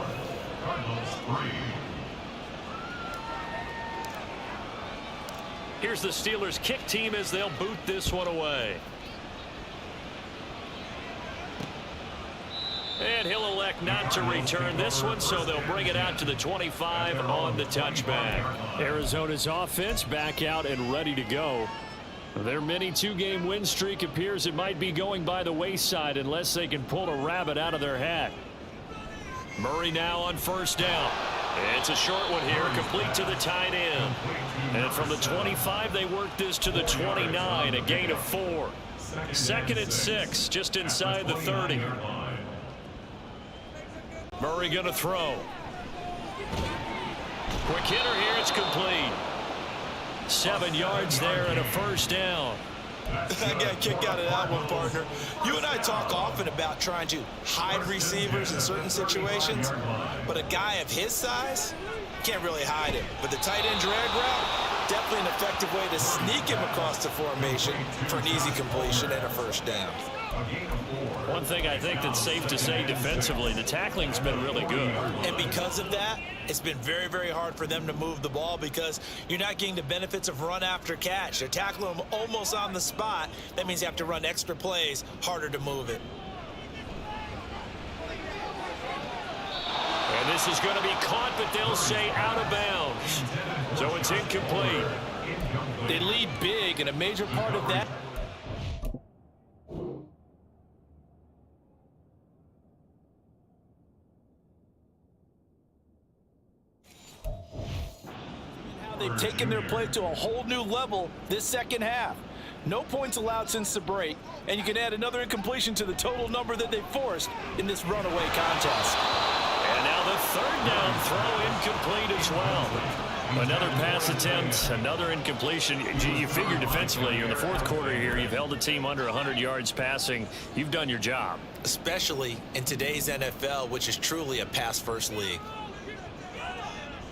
Here's the Steelers kick team as they'll boot this one away. And he'll elect not to return this one, so they'll bring it out to the 25 on the touchback. Arizona's offense back out and ready to go. Their mini 2-game win streak appears it might be going by the wayside unless they can pull a rabbit out of their hat. Murray now on first down. It's a short one here, complete to the tight end. And from the 25, they work this to the 29, a gain of 4. 2nd and 6, just inside the 30. Murray going to throw. Quick hitter here, it's complete. 7 yards there and a first down. I got a kick out of that one, partner. You and I talk often about trying to hide receivers in certain situations, but a guy of his size can't really hide it. But the tight end drag route, definitely an effective way to sneak him across the formation for an easy completion and a first down. One thing I think that's safe to say defensively, the tackling's been really good. And because of that, it's been very, very hard for them to move the ball because you're not getting the benefits of run after catch. They're tackling them almost on the spot. That means you have to run extra plays, harder to move it. And this is going to be caught, but they'll say out of bounds. So it's incomplete. They lead big, and a major part of that they've taken their play to a whole new level this second half. No points allowed since the break, and you can add another incompletion to the total number that they forced in this runaway contest. And now the 3rd down throw incomplete as well. Another pass attempt, another incompletion. You figure defensively, you're in the 4th quarter here, you've held the team under 100 yards passing. You've done your job. Especially in today's NFL, which is truly a pass-first league.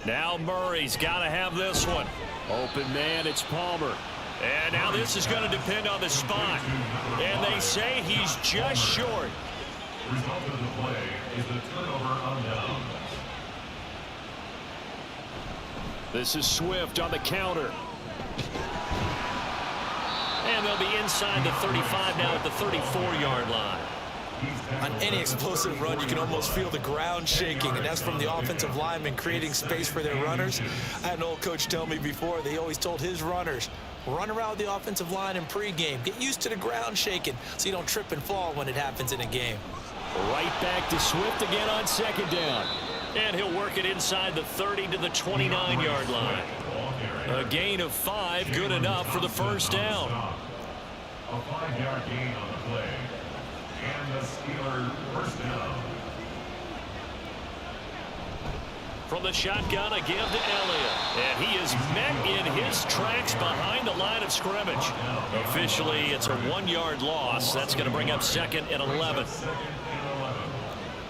Now Murray's got to have this one. Open man, it's Palmer. And now this is going to depend on the spot. And they say he's just short. Result of the play is the turnover on downs. This is Swift on the counter. And they'll be inside the 35 now at the 34-yard line. On any explosive run, you can almost feel the ground shaking, and that's from the offensive linemen creating space for their runners. I had an old coach tell me before, they always told his runners, run around the offensive line in pregame. Get used to the ground shaking so you don't trip and fall when it happens in a game. Right back to Swift again on 2nd down. And he'll work it inside the 30 to the 29-yard line. A gain of 5, good enough for the first down. A 5-yard gain on the play. And the Steelers first down. From the shotgun, a give to Elliott. And he is met in his tracks behind the line of scrimmage. Officially, it's a 1-yard loss. That's going to bring up 2nd and 11. 2nd and 11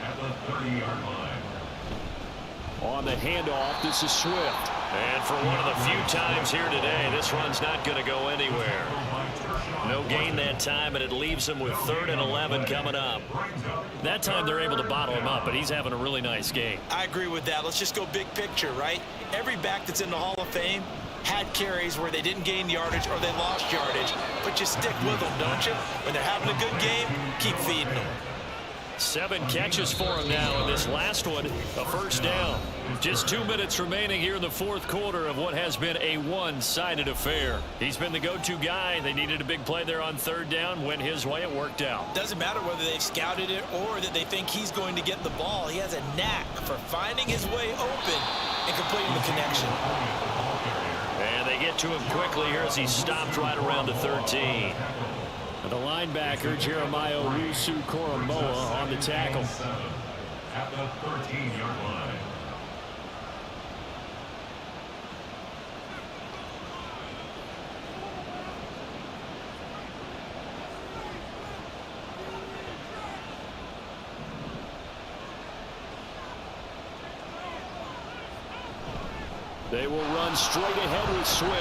at the 30-yard line. On the handoff, this is Swift. And for one of the few times here today, this run's not going to go anywhere. No gain that time, and it leaves him with 3rd and 11 coming up. That time they're able to bottle him up, but he's having a really nice game. I agree with that. Let's just go big picture, right? Every back that's in the Hall of Fame had carries where they didn't gain yardage or they lost yardage, but you stick with them, don't you? When they're having a good game, keep feeding them. 7 catches for him now, and this last one, a first down. Just 2 minutes remaining here in the 4th quarter of what has been a one-sided affair. He's been the go-to guy. They needed a big play there on 3rd down. Went his way, it worked out. Doesn't matter whether they've scouted it or that they think he's going to get the ball. He has a knack for finding his way open and completing the connection. And they get to him quickly here as he stopped right around the 13. The linebacker, Jeremiah Owusu-Koramoah, on the tackle. At the 13-yard line. They will run straight ahead with Swift.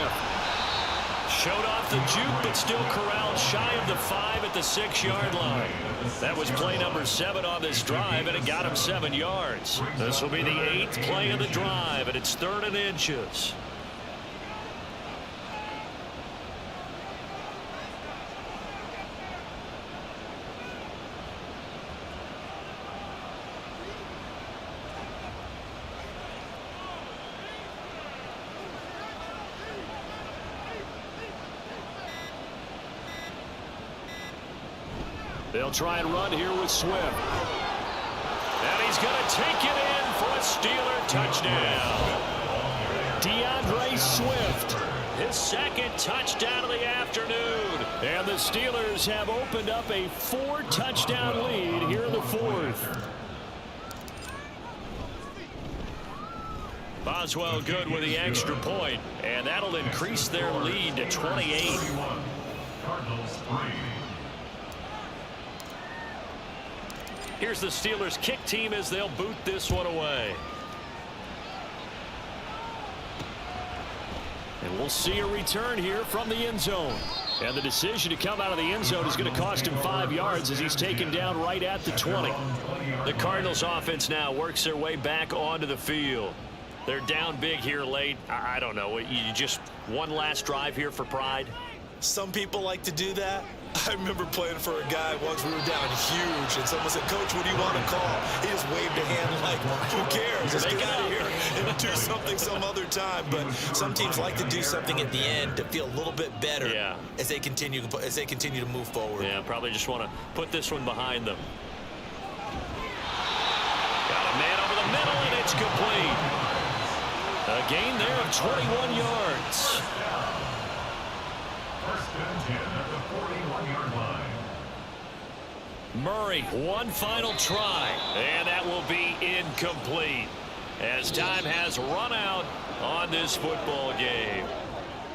Showed off the juke, but still corralled shy of the 5 at the 6-yard line. That was play number 7 on this drive, and it got him 7 yards. This will be the 8th play of the drive, and it's 3rd and inches. They'll try and run here with Swift. And he's going to take it in for a Steeler touchdown. DeAndre Swift, his 2nd touchdown of the afternoon. And the Steelers have opened up a 4-touchdown lead here in the 4th. Boswell good with the extra point, and that'll increase their lead to 28. Cardinals 3. Here's the Steelers kick team as they'll boot this one away. And we'll see a return here from the end zone. And the decision to come out of the end zone is going to cost him 5 yards as he's taken down right at the 20. The Cardinals offense now works their way back onto the field. They're down big here late. I don't know. You just one last drive here for pride? Some people like to do that. I remember playing for a guy once. We were down huge, and someone said, "Coach, what do you want to call?" He just waved a hand like, "Who cares? Let's get out of here and do something some other time." But some teams like to do something at the end to feel a little bit better as they continue to move forward. Yeah, probably just want to put this one behind them. Got a man over the middle, and it's complete. A gain there of 21 yards. First and 10 at the 41-yard line. Murray, one final try, and that will be incomplete as time has run out on this football game.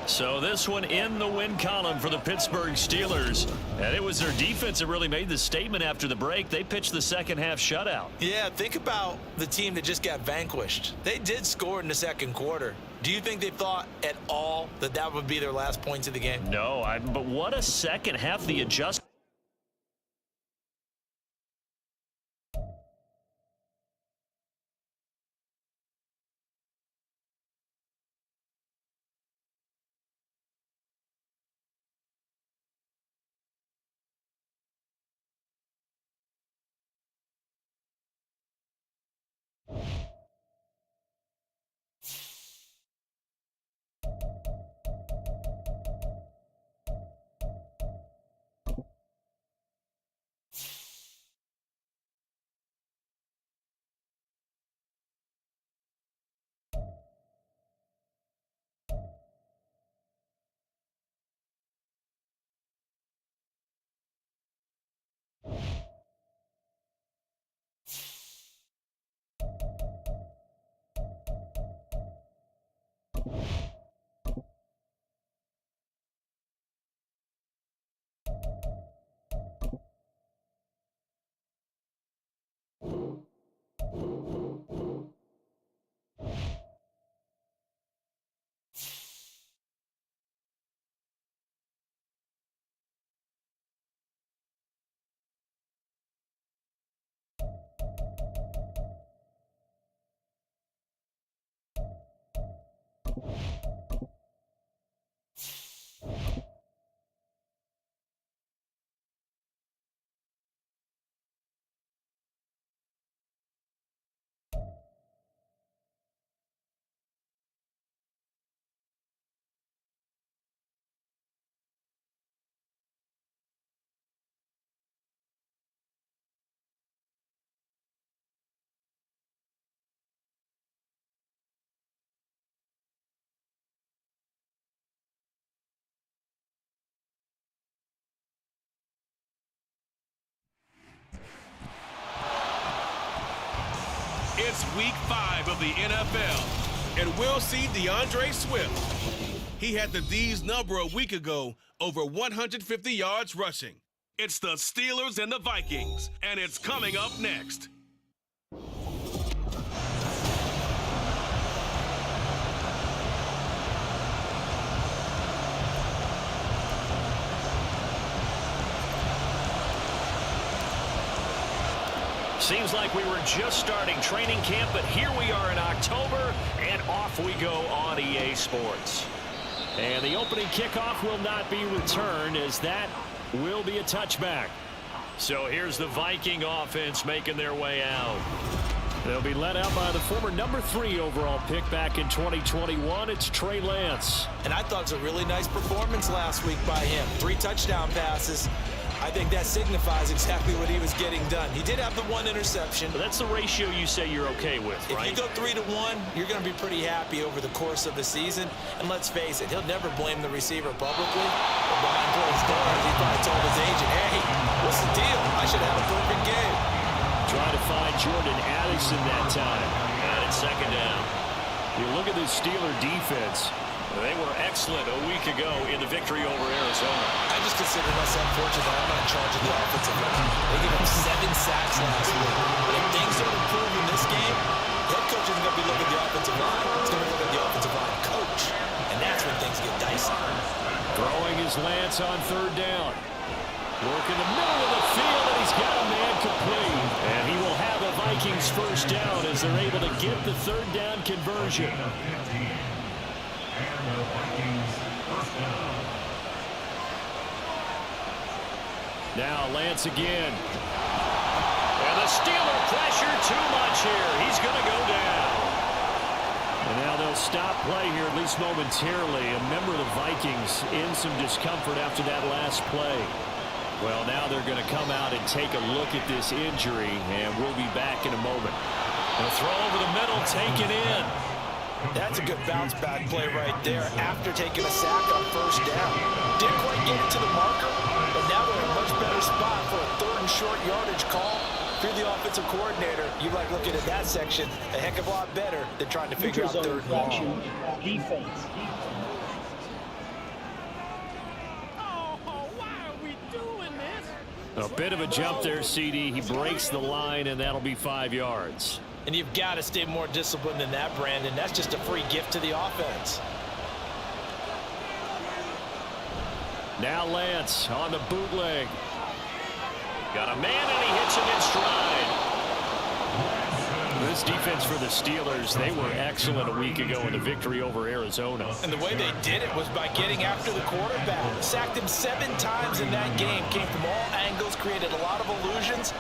So this one in the win column for the Pittsburgh Steelers. And it was their defense that really made the statement after the break. They pitched the second half shutout. Yeah, think about the team that just got vanquished. They did score in the second quarter. Do you think they thought at all that that would be their last points of the game? No, but what a second half. The adjustment. It's week 5 of the NFL, and we'll see DeAndre Swift. He had the D's number a week ago, over 150 yards rushing. It's the Steelers and the Vikings, and it's coming up next. 1 Seems like we were just starting training camp, but here we are in October, and off we go on EA Sports. And the opening kickoff will not be returned, as that will be a touchback. So here's the Viking offense making their way out. They'll be led out by the former number 3 overall pick back in 2021. It's Trey Lance. And I thought it was a really nice performance last week by him. 3 touchdown passes. I think that signifies exactly what he was getting done. He did have the 1 interception. But that's the ratio you say you're okay with, right? If you go 3-1, you're going to be pretty happy over the course of the season. And let's face it, he'll never blame the receiver publicly. But behind closed doors, he probably told his agent, hey, what's the deal? I should have a perfect game. Trying to find Jordan Addison that time. And it's second down. You look at this Steeler defense. They were excellent a week ago in the victory over Arizona. I just consider myself fortunate that I'm not in charge of the offensive line. They gave up 7 sacks last week. But if things don't improve in this game, head coach isn't going to be looking at the offensive line. He's going to be looking at the offensive line coach. And that's when things get dicey. Throwing his Lance on third down. Work in the middle of the field, and he's got a man complete. And he will have a Vikings first down as they're able to get the third down conversion. And the Vikings first down. Now Lance again. And the Steeler pressure too much here. He's going to go down. And now they'll stop play here, at least momentarily. A member of the Vikings in some discomfort after that last play. Well, now they're going to come out and take a look at this injury, and we'll be back in a moment. And a throw over the middle, taken in. That's a good bounce-back play right there after taking a sack on first down. Didn't quite get it to the marker, but now they're in a much better spot for a 3rd and short yardage call. If you're the offensive coordinator, you like looking at that section a heck of a lot better than trying to figure out 3rd and long. Defense. A bit of a jump there, CD. He breaks the line, and that'll be 5 yards. And you've got to stay more disciplined than that, Brandon. That's just a free gift to the offense. Now Lance on the bootleg. Got a man, and he hits him in stride. This defense for the Steelers, they were excellent a week ago in the victory over Arizona. And the way they did it was by getting after the quarterback. Sacked him 7 times in that game. Came from all angles, created a lot of illusions,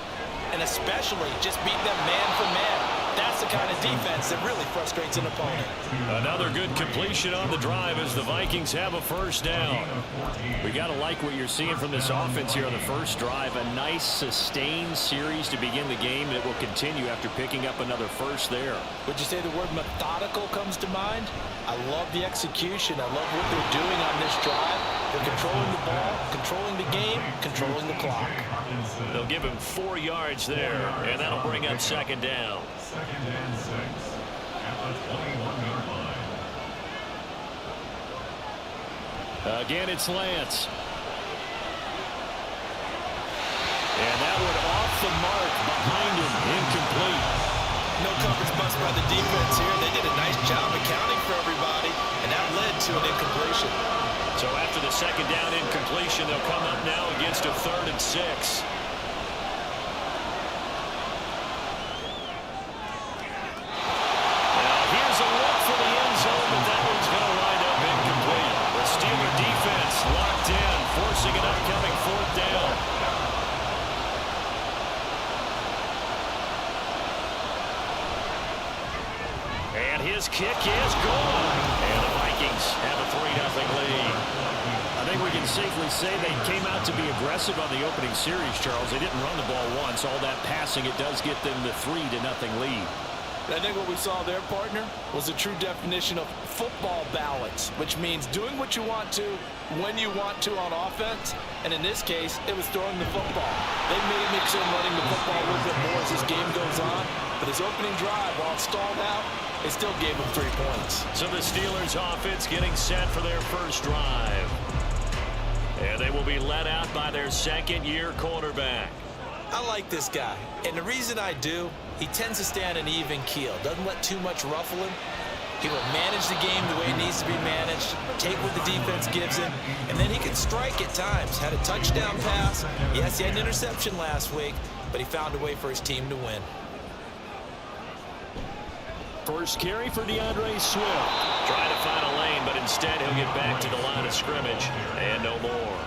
and especially just beat them man for man. That's the kind of defense that really frustrates an opponent. Another good completion on the drive as the Vikings have a first down. We got to like what you're seeing from this offense here on the first drive. A nice sustained series to begin the game that will continue after picking up another first there. Would you say the word methodical comes to mind? I love the execution. I love what they're doing on this drive. They're controlling the ball, controlling the game, controlling the clock. They'll give him 4 yards there, and that'll bring up second down. 2nd and 6 at the 21-yard line. Again, it's Lance. And that one off the mark behind him, incomplete. No coverage bust by the defense here. They did a nice job accounting for everybody, and that led to an incompletion. So after the second down incompletion, they'll come up now against a 3rd and 6. Now here's a look for the end zone, but that one's going to wind up incomplete. The Steeler defense locked in, forcing an upcoming 4th down. And his kick is good. And the Vikings have a 3-0 lead. I think we can safely say they came out to be aggressive on the opening series, Charles. They didn't run the ball once. All that passing, it does get them the 3-0 lead. I think what we saw there, partner, was a true definition of football balance, which means doing what you want to, when you want to on offense, and in this case, it was throwing the football. They may mix in running the football a little bit more as this game goes on, but his opening drive, while it stalled out, it still gave him 3 points. So the Steelers offense getting set for their first drive. And they will be led out by their 2nd-year quarterback. I like this guy, and the reason I do, he tends to stay on an even keel, doesn't let too much ruffle him. He will manage the game the way it needs to be managed, take what the defense gives him, and then he can strike at times. Had a touchdown pass. Yes, he had an interception last week, but he found a way for his team to win. First carry for DeAndre Swift. Trying to find a lane, but instead he'll get back to the line of scrimmage. And no more.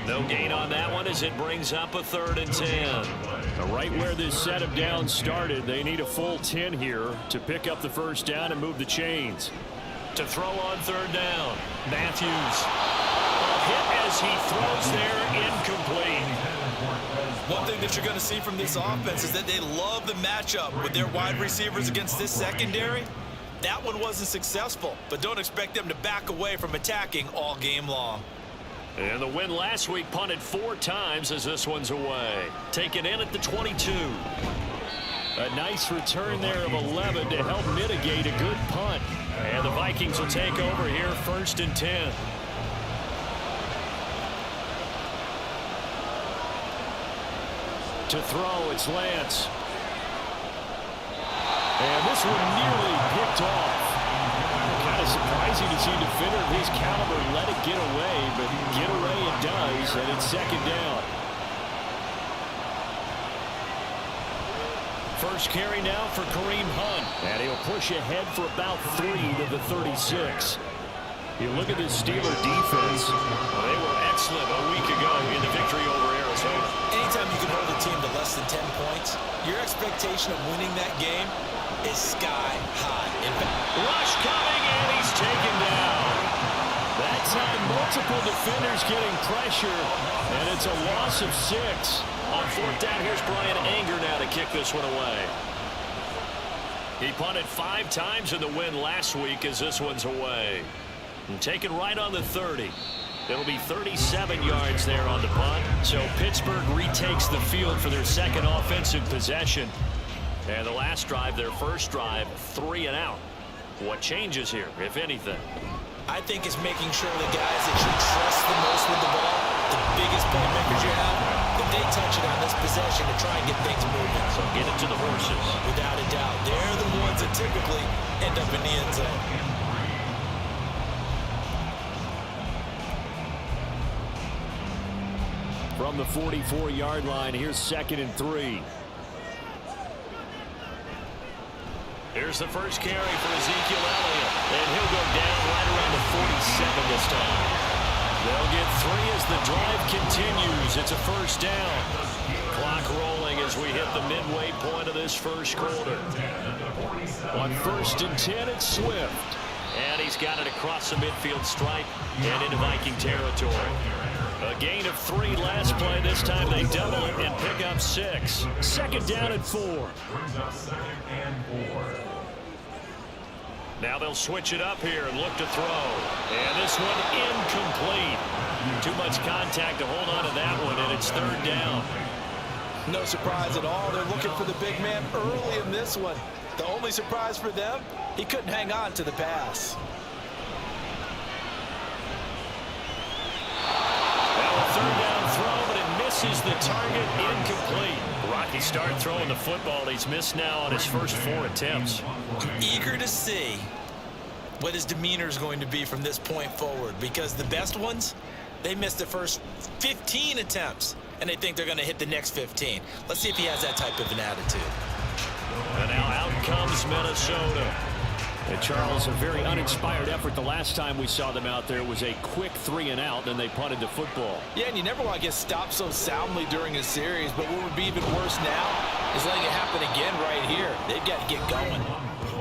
No gain on that one as it brings up a 3rd and 10. Right where this set of downs started, they need a full 10 here to pick up the first down and move the chains. To throw on 3rd down. Matthews. A hit as he throws there, incomplete. One thing that you're going to see from this offense is that they love the matchup with their wide receivers against this secondary. That one wasn't successful, but don't expect them to back away from attacking all game long. And the win last week punted 4 times as this one's away. Taken in at the 22. A nice return there of 11 to help mitigate a good punt. And the Vikings will take over here, 1st and 10. To throw, it's Lance. And this one nearly picked off. Kind of surprising to see a defender of his caliber let it get away, but get away it does, and it's 2nd down. First carry now for Kareem Hunt. And he'll push ahead for about 3 to the 36. You look at this Steeler defense. They were excellent a week ago in the victory over Arizona. Anytime you can hold a team to less than 10 points, your expectation of winning that game is sky high. Rush coming, and he's taken down. That time, multiple defenders getting pressure, and it's a loss of 6. On 4th down, here's Brian Anger now to kick this one away. He punted 5 times in the win last week as this one's away. And taken right on the 30. It'll be 37 yards there on the punt. So Pittsburgh retakes the field for their 2nd offensive possession. And the last drive, their first drive, 3 and out. What changes here, if anything? I think it's making sure the guys that you trust the most with the ball, the biggest playmakers you have, that they touch it on this possession to try and get things moving. So get it to the horses. Without a doubt. They're the ones that typically end up in the end zone. From the 44-yard line, here's 2nd and 3. Here's the first carry for Ezekiel Elliott. And he'll go down right around the 47 this time. They'll get 3 as the drive continues. It's a first down. Clock rolling as we hit the midway point of this first quarter. On 1st and 10, it's Swift. And he's got it across the midfield stripe and into Viking territory. A gain of 3 last play. This time they double it and pick up 6. 2nd down and 4. Brings up 2nd and 4. Now they'll switch it up here and look to throw. And this one incomplete. Too much contact to hold on to that one, and it's 3rd down. No surprise at all. They're looking for the big man early in this one. The only surprise for them, he couldn't hang on to the pass. Now a 3rd down throw, but it misses the target, incomplete. Rocky start throwing the football. He's missed now on his first 4 attempts. I'm eager to see what his demeanor is going to be from this point forward, because the best ones, they missed the first 15 attempts, and they think they're going to hit the next 15. Let's see if he has that type of an attitude. And now out comes Minnesota. And Charles, a very uninspired effort. The last time we saw them out there was a quick 3 and out, and they punted the football. Yeah, and you never want to get stopped so soundly during a series, but what would be even worse now is letting it happen again right here. They've got to get going.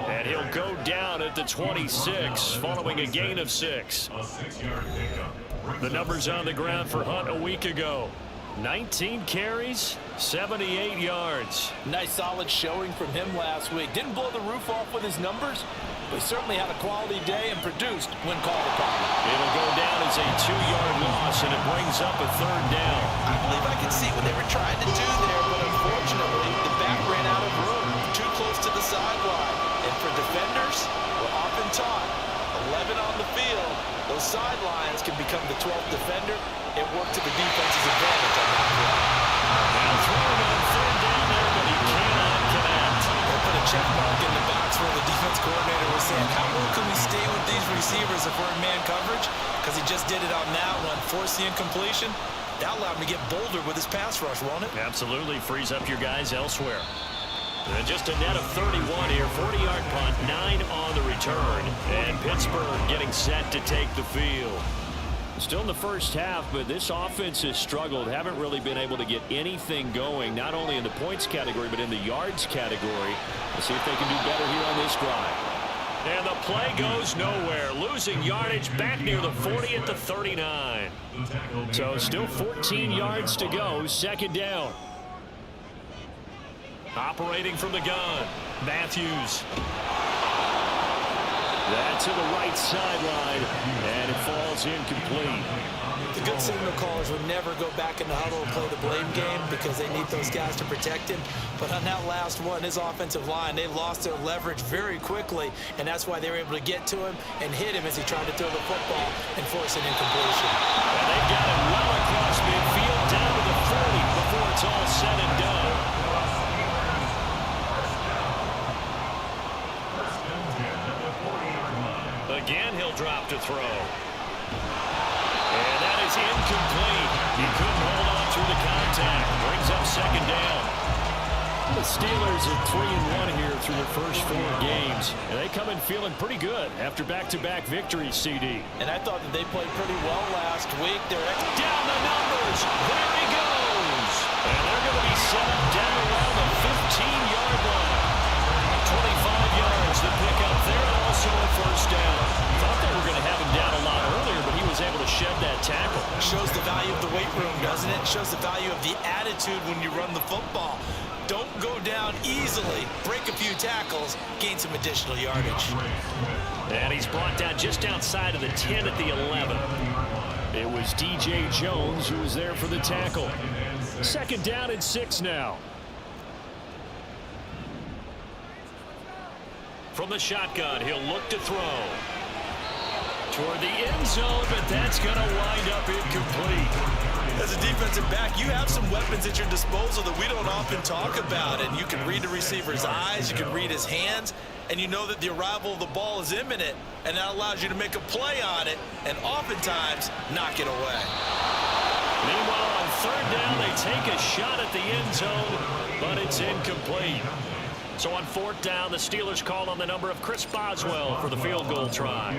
And he'll go down at the 26 following a gain of 6. A 6-yard pickup. The numbers on the ground for Hunt a week ago. 19 carries, 78 yards. Nice solid showing from him last week. Didn't blow the roof off with his numbers, but certainly had a quality day and produced when called upon. It'll go down as a 2-yard loss, and it brings up a 3rd down. I believe I could see what they were trying to do there, but unfortunately, the back ran out of room, too close to the sideline. And for defenders, we're often taught, 11 on the field, those sidelines can become the 12th defender. It worked to the defense's advantage on that play. Now throwing on 3rd down there, but he cannot connect. They put a check mark in the box where the defense coordinator was saying, how well can we stay with these receivers if we're in man coverage? Because he just did it on that one, forced the incompletion. That'll allow him to get bolder with his pass rush, won't it? Absolutely. Frees up your guys elsewhere. And just a net of 31 here. 40-yard punt, 9 on the return. And Pittsburgh getting set to take the field. Still in the first half, but this offense has struggled. Haven't really been able to get anything going, not only in the points category, but in the yards category. Let's see if they can do better here on this drive. And the play goes nowhere. Losing yardage back near the 40 at the 39. So still 14 yards to go. Second down. Operating from the gun, Matthews. That to the right sideline, and it falls incomplete. The good signal callers would never go back in the huddle and play the blame game because they need those guys to protect him. But on that last one, his offensive line, they lost their leverage very quickly, and that's why they were able to get to him and hit him as he tried to throw the football and force an incompletion. And they've got it well across midfield down to the 40 before it's all said and done. Again, he'll drop to throw. And that is incomplete. He couldn't hold on through the contact. Brings up second down. The Steelers are 3-1 here through the first 4 games. And they come in feeling pretty good after back-to-back victories, CD. And I thought that they played pretty well last week. Down the numbers. There he goes. And they're going to be set up down around the 15-yard line. 25 yards to pick up there, and also a first down. Thought they were going to have him down a lot earlier, but he was able to shed that tackle. Shows the value of the weight room, doesn't it? Shows the value of the attitude when you run the football. Don't go down easily. Break a few tackles. Gain some additional yardage. And he's brought down just outside of the 10 at the 11. It was DJ Jones who was there for the tackle. Second down and 6 now. From the shotgun, he'll look to throw. Toward the end zone, but that's going to wind up incomplete. As a defensive back, you have some weapons at your disposal that we don't often talk about. And you can read the receiver's eyes, you can read his hands, and you know that the arrival of the ball is imminent. And that allows you to make a play on it and oftentimes knock it away. Meanwhile, on third down, they take a shot at the end zone, but it's incomplete. So on fourth down, the Steelers call on the number of Chris Boswell for the field goal try.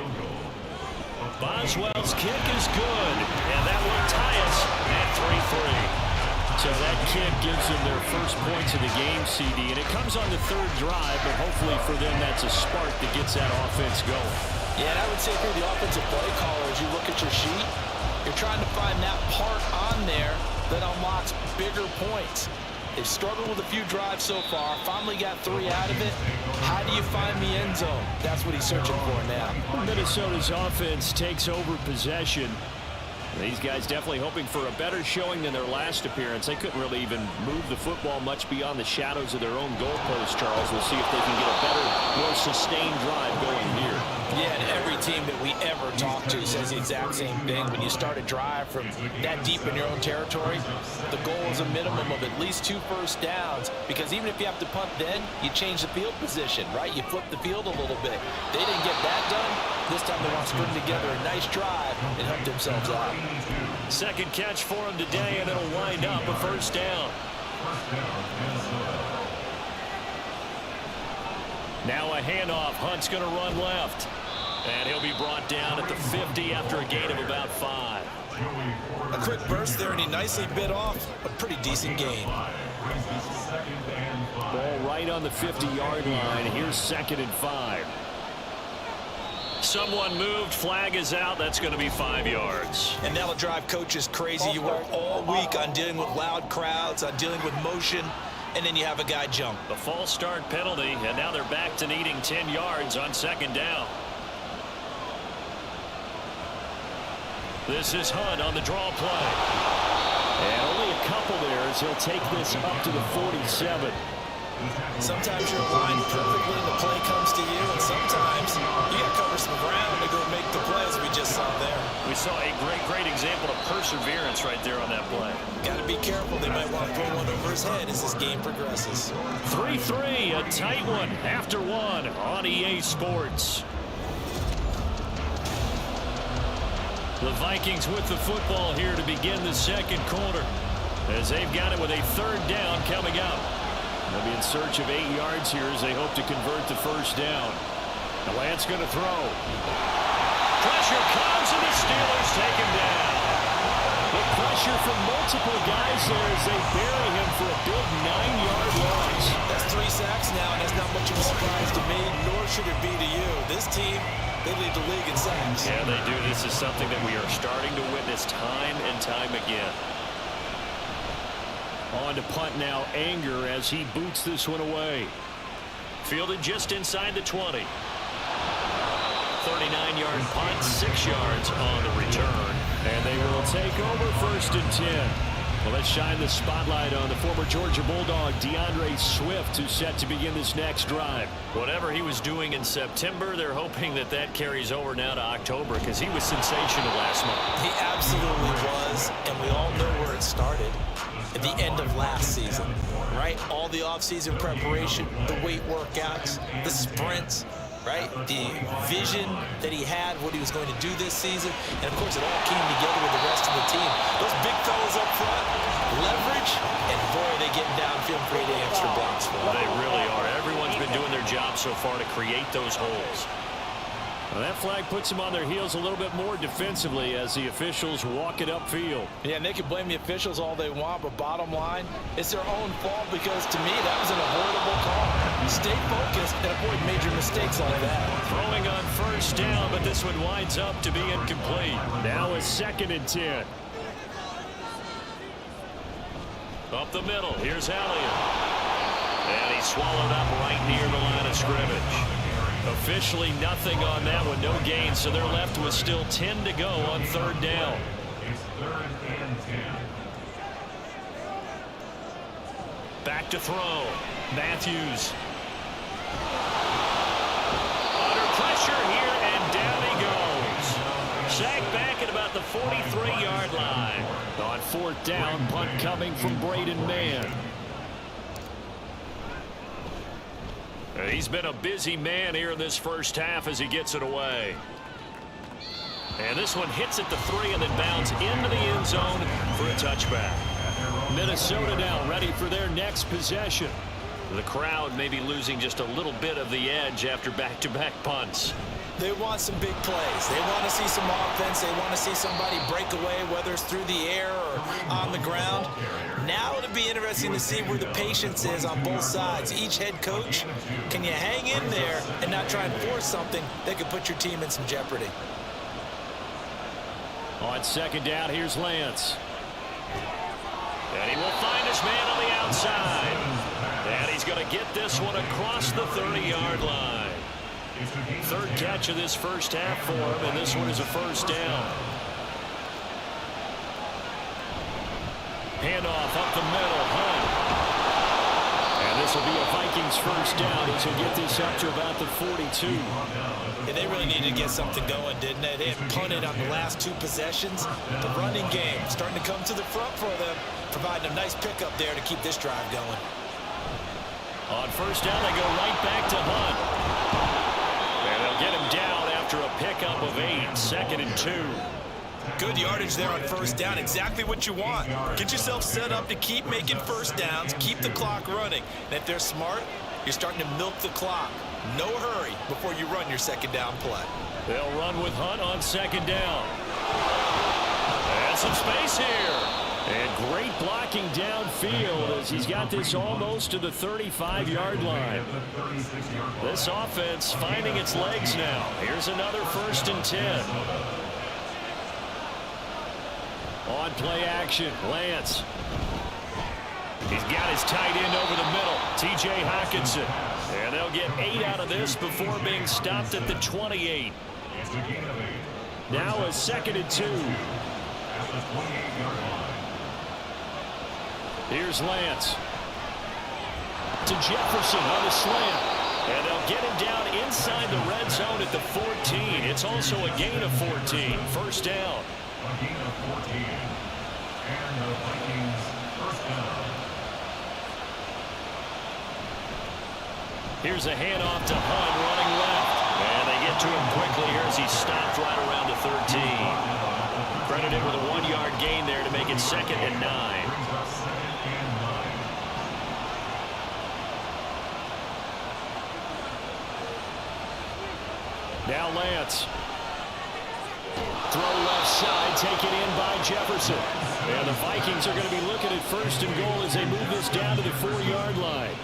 Boswell's kick is good, and that will tie us at 3-3. So that kick gives them their first points of the game, CD, and it comes on the third drive, but hopefully for them that's a spark that gets that offense going. Yeah, and I would say if you're the offensive play caller, as you look at your sheet, you're trying to find that part on there that unlocks bigger points. They've struggled with a few drives so far. Finally got 3 out of it. How do you find the end zone? That's what he's searching for now. Minnesota's offense takes over possession. These guys definitely hoping for a better showing than their last appearance. They couldn't really even move the football much beyond the shadows of their own goalpost, Charles. We'll see if they can get a better, more sustained drive going here. Yeah, and every team that we ever talk to says the exact same thing. When you start a drive from that deep in your own territory, the goal is a minimum of at least 2 first downs, because even if you have to punt then, you change the field position, right? You flip the field a little bit. They didn't get that done. This time they want to string together a nice drive and help themselves out. Second catch for him today, and it'll wind up a first down. Now a handoff. Hunt's going to run left. And he'll be brought down at the 50 after a gain of about 5. A quick burst there, and he nicely bit off a pretty decent gain. Ball right on the 50-yard line. Here's 2nd and 5. Someone moved. Flag is out. That's going to be 5 yards. And that'll drive coaches crazy. You work all week on dealing with loud crowds, on dealing with motion, and then you have a guy jump. The false start penalty, and now they're back to needing 10 yards on 2nd down. This is Hunt on the draw play. And only a couple there as he'll take this up to the 47. Sometimes you're aligned perfectly and the play comes to you, and sometimes you got to cover some ground to go make the play, as we just saw there. We saw a great example of perseverance right there on that play. Got to be careful. They might want to throw one over his head as this game progresses. 3-3, a tight one after one on EA Sports. The Vikings with the football here to begin the second quarter, as they've got it with a third down coming up. They'll be in search of 8 yards here as they hope to convert the first down. The Lance going to throw. Pressure comes, and the Steelers take him down. The pressure from multiple guys there as they bury him for a big 9-yard loss. That's 3 sacks now, and that's not much of a surprise to me, nor should it be to you. This team, they lead the league in sacks. Yeah, they do. This is something that we are starting to witness time and time again. On to punt now, Anger, as he boots this one away. Fielded just inside the 20. 39-yard punt, 6 yards on the return. And they will take over 1st and 10. Well, let's shine the spotlight on the former Georgia Bulldog, DeAndre Swift, who's set to begin this next drive. Whatever he was doing in September, they're hoping that that carries over now to October, because he was sensational last month. He absolutely was, and we all know where it started. At the end of last season, right? All the offseason preparation, the weight workouts, the sprints, right? The vision that he had, what he was going to do this season. And, of course, it all came together with the rest of the team. Those big fellas up front, leverage, and, boy, are they getting downfield and creating extra blocks for them. They really are. Everyone's been doing their job so far to create those holes. Well, that flag puts them on their heels a little bit more defensively as the officials walk it upfield. Yeah, and they can blame the officials all they want, but bottom line, it's their own fault because, to me, that was an avoidable call. Stay focused and avoid major mistakes like that. Throwing on 1st down, but this one winds up to be incomplete. Now a 2nd and 10. Up the middle, here's Elliott. And he's swallowed up right near the line of scrimmage. Officially nothing on that one, no gain, so they're left with still 10 to go on 3rd down. It's 3rd and 10. Back to throw. Matthews. Under pressure here, and down he goes. Sacked back at about the 43-yard line. On 4th down, punt coming from Braden Mann. He's been a busy man here in this first half as he gets it away. And this one hits at the 3 and then bounds into the end zone for a touchback. Minnesota now ready for their next possession. The crowd may be losing just a little bit of the edge after back-to-back punts. They want some big plays. They want to see some offense. They want to see somebody break away, whether it's through the air or on the ground. Now it'll be interesting to see where the patience is on both sides. Each head coach, can you hang in there and not try and force something that could put your team in some jeopardy? On 2nd down, here's Lance. And he will find his man on the outside. And he's going to get this one across the 30-yard line. 3rd catch of this first half for him, and this one is a 1st down. Handoff up the middle, Hunt. And this will be a Vikings 1st down as he'll get this up to about the 42. Yeah, they really needed to get something going, didn't they? They had punted on the last 2 possessions. The running game starting to come to the front for them, providing a nice pickup there to keep this drive going. On 1st down, they go right back to Hunt. And they'll get him down after a pickup of 8, 2nd and 2. Good yardage there on 1st down, exactly what you want. Get yourself set up to keep making 1st downs, keep the clock running. And if they're smart, you're starting to milk the clock. No hurry before you run your 2nd down play. They'll run with Hunt on 2nd down. And some space here. And great blocking downfield as he's got this almost to the 35-yard line. This offense finding its legs now. Here's another 1st and 10. On play action, Lance. He's got his tight end over the middle, T.J. Hockenson. And they'll get 8 out of this before being stopped at the 28. Now a 2nd and 2. Here's Lance. To Jefferson on the slant. And they'll get him down inside the red zone at the 14. It's also a gain of 14. 1st down. A gain of 14. And the Vikings 1st down. Here's a handoff to Hunt running left. And they get to him quickly here as he's stopped right around the 13. Credited with a 1-yard gain there to make it 2nd and 9. Now Lance. Throw left side, taken in by Jefferson. And the Vikings are going to be looking at 1st and goal as they move this down to the 4-yard line.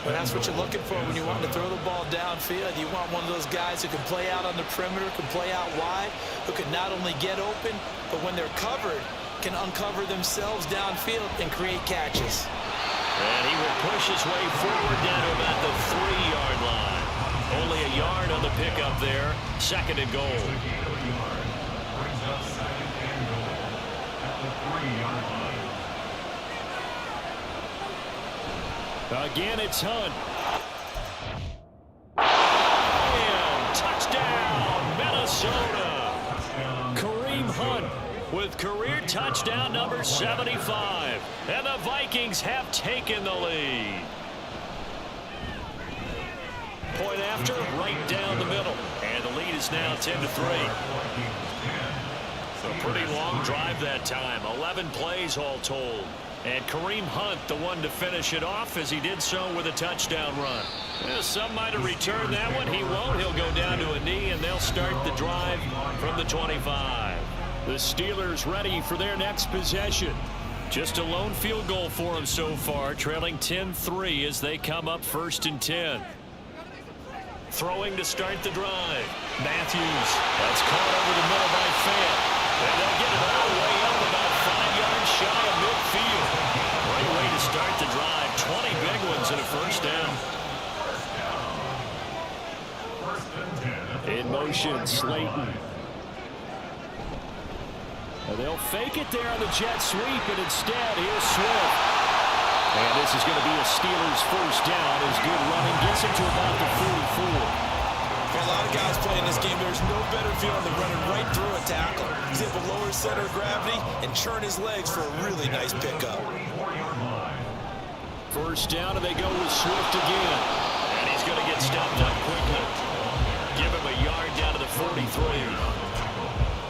Well, that's what you're looking for when you want to throw the ball downfield. You want one of those guys who can play out on the perimeter, can play out wide, who can not only get open, but when they're covered, can uncover themselves downfield and create catches. And he will push his way forward down to about the 3-yard line. Only a yard on the pickup there. 2nd and goal. Brings up 2nd and goal at the 3-yard line. Again, it's Hunt. And touchdown, Minnesota. Kareem Hunt with career touchdown number 75. And the Vikings have taken the lead. Point after, right down the middle. And the lead is now 10-3. A pretty long drive that time. 11 plays all told. And Kareem Hunt, the one to finish it off as he did so with a touchdown run. Some might have returned that one. He won't. He'll go down to a knee, and they'll start the drive from the 25. The Steelers ready for their next possession. Just a lone field goal for them so far, trailing 10-3 as they come up 1st and 10. Throwing to start the drive. Matthews. That's caught over the middle by Fant. And they'll get it all the way up about 5 yards shy of midfield. Right way to start the drive. 20 big ones and a 1st down. In motion, Slayton. And they'll fake it there on the jet sweep, and instead, here's Swift. And this is going to be a Steelers 1st down as good running gets him to about the 44. For a lot of guys playing this game, there's no better feeling than running right through a tackle. He's able to lower his center of gravity and churn his legs for a really nice pickup. 1st down, and they go with Swift again. And he's going to get stopped up quickly. Give him a yard down to the 43.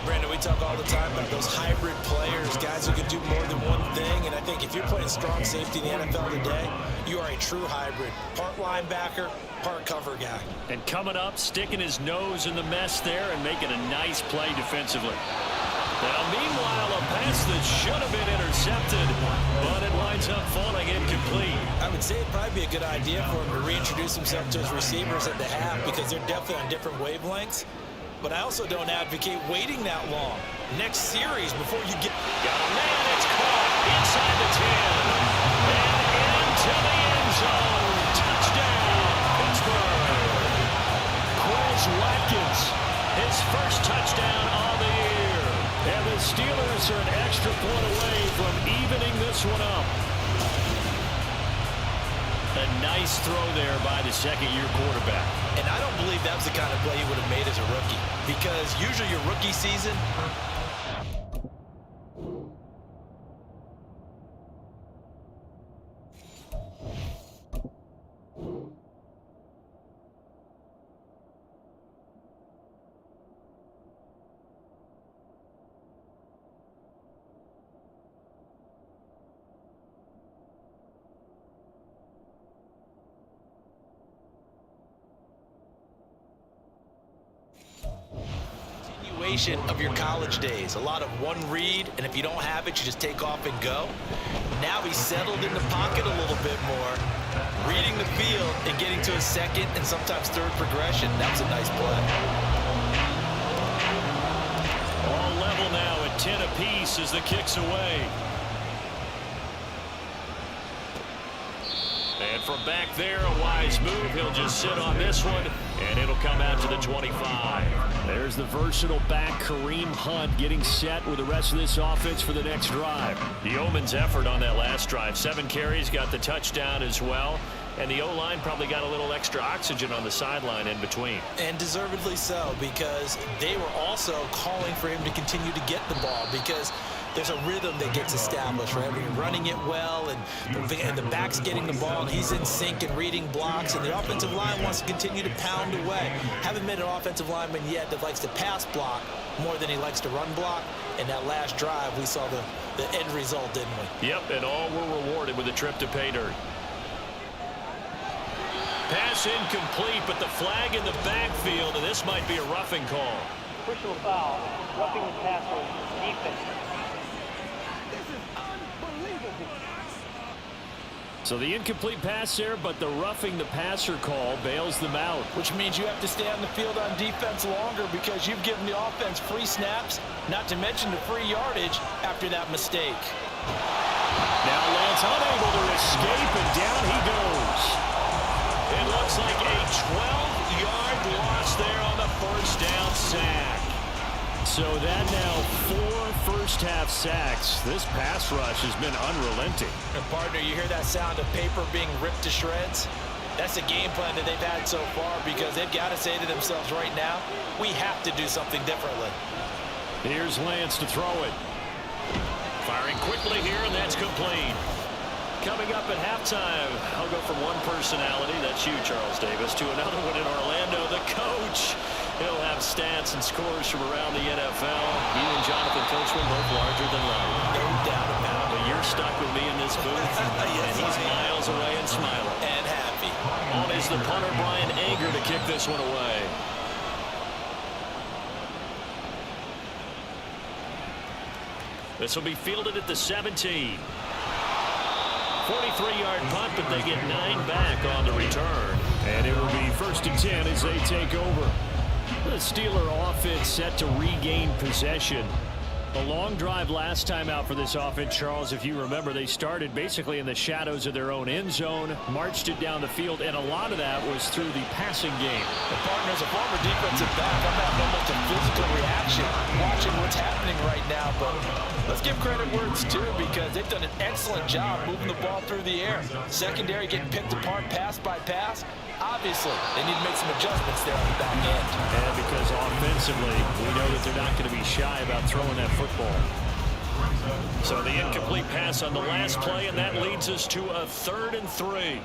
Brandon, we talk all the time about those hybrid players, guys who can do more than one thing. And I think if you're playing strong safety in the NFL today, you are a true hybrid. Part linebacker, part cover guy. And coming up, sticking his nose in the mess there and making a nice play defensively. Now, meanwhile, a pass that should have been intercepted, but it winds up falling incomplete. I would say it'd probably be a good idea for him to reintroduce himself to his receivers at the half because they're definitely on different wavelengths. But I also don't advocate waiting that long. Next series before you get... Got a man, it's caught inside the 10. And into the end zone. Touchdown, Pittsburgh. Quez Watkins, his 1st touchdown on the year. And the Steelers are an extra point away from evening this one up. A nice throw there by the 2nd-year quarterback. And I don't believe that was the kind of play he would have made as a rookie. Because usually your rookie season... of your college days. A lot of one read, and if you don't have it, you just take off and go. Now he's settled in the pocket a little bit more, reading the field and getting to a 2nd and sometimes 3rd progression. That was a nice play. All level now at 10 apiece as the kick's away. And from back there, a wise move. He'll just sit on this one, and it'll come out to the 25. There's the versatile back, Kareem Hunt, getting set with the rest of this offense for the next drive. The Yeoman's effort on that last drive. 7 carries, got the touchdown as well. And the O-line probably got a little extra oxygen on the sideline in between. And deservedly so, because they were also calling for him to continue to get the ball, because there's a rhythm that gets established, right? When you're running it well and the back's getting the ball and he's in sync and reading blocks, and the offensive line wants to continue to pound away. Haven't met an offensive lineman yet that likes to pass block more than he likes to run block. And that last drive, we saw the end result, didn't we? Yep, and all were rewarded with a trip to pay dirt. Pass incomplete, but the flag in the backfield, and this might be a roughing call. Personal foul, roughing the passer, defense. So the incomplete pass there, but the roughing the passer call bails them out. Which means you have to stay on the field on defense longer because you've given the offense free snaps, not to mention the free yardage after that mistake. Now Lance unable to escape, and down he goes. It looks like a 12-yard loss there on the first down sack. So that now 4 first-half sacks. This pass rush has been unrelenting. And partner, you hear that sound of paper being ripped to shreds? That's the game plan that they've had so far because they've got to say to themselves right now, we have to do something differently. Here's Lance to throw it. Firing quickly here, and that's complete. Coming up at halftime, I'll go from one personality, that's you, Charles Davis, to another one in Orlando, the coach. He'll have stats and scores from around the NFL. You and Jonathan Coachman both larger than life. No doubt about it. But you're stuck with me in this booth, Yes, and he's I am. miles away and smiling. And happy. On is the punter, Brian Anger, to kick this one away. This will be fielded at the 17. 43-yard punt, but they get 9 back on the return. And it will be 1st and 10 as they take over. The Steeler offense set to regain possession. A long drive last time out for this offense, Charles. If you remember, they started basically in the shadows of their own end zone, marched it down the field, and a lot of that was through the passing game. The partner, as a former defensive back, I'm having almost a physical reaction watching what's happening right now. But let's give credit where it's due because they've done an excellent job moving the ball through the air. Secondary getting picked apart pass by pass. Obviously, they need to make some adjustments there on the back end. And because offensively, we know that they're not going to be shy about throwing that football. So the incomplete pass on the last play, and that leads us to a 3rd and 3.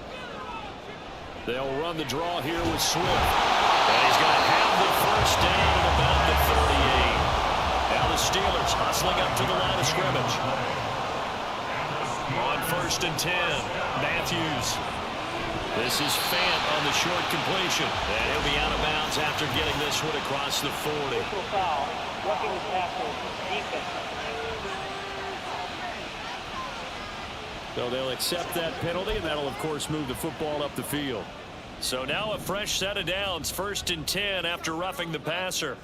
They'll run the draw here with Swift. And he's going to have the first down at about the 38. Now the Steelers hustling up to the line of scrimmage. On 1st and 10, Matthews. This is Fant on the short completion. And he'll be out of bounds after getting this one across the 40. Personal foul, roughing the passer, defense. So they'll accept that penalty, and that'll, of course, move the football up the field. So now a fresh set of downs, 1st and 10 after roughing the passer.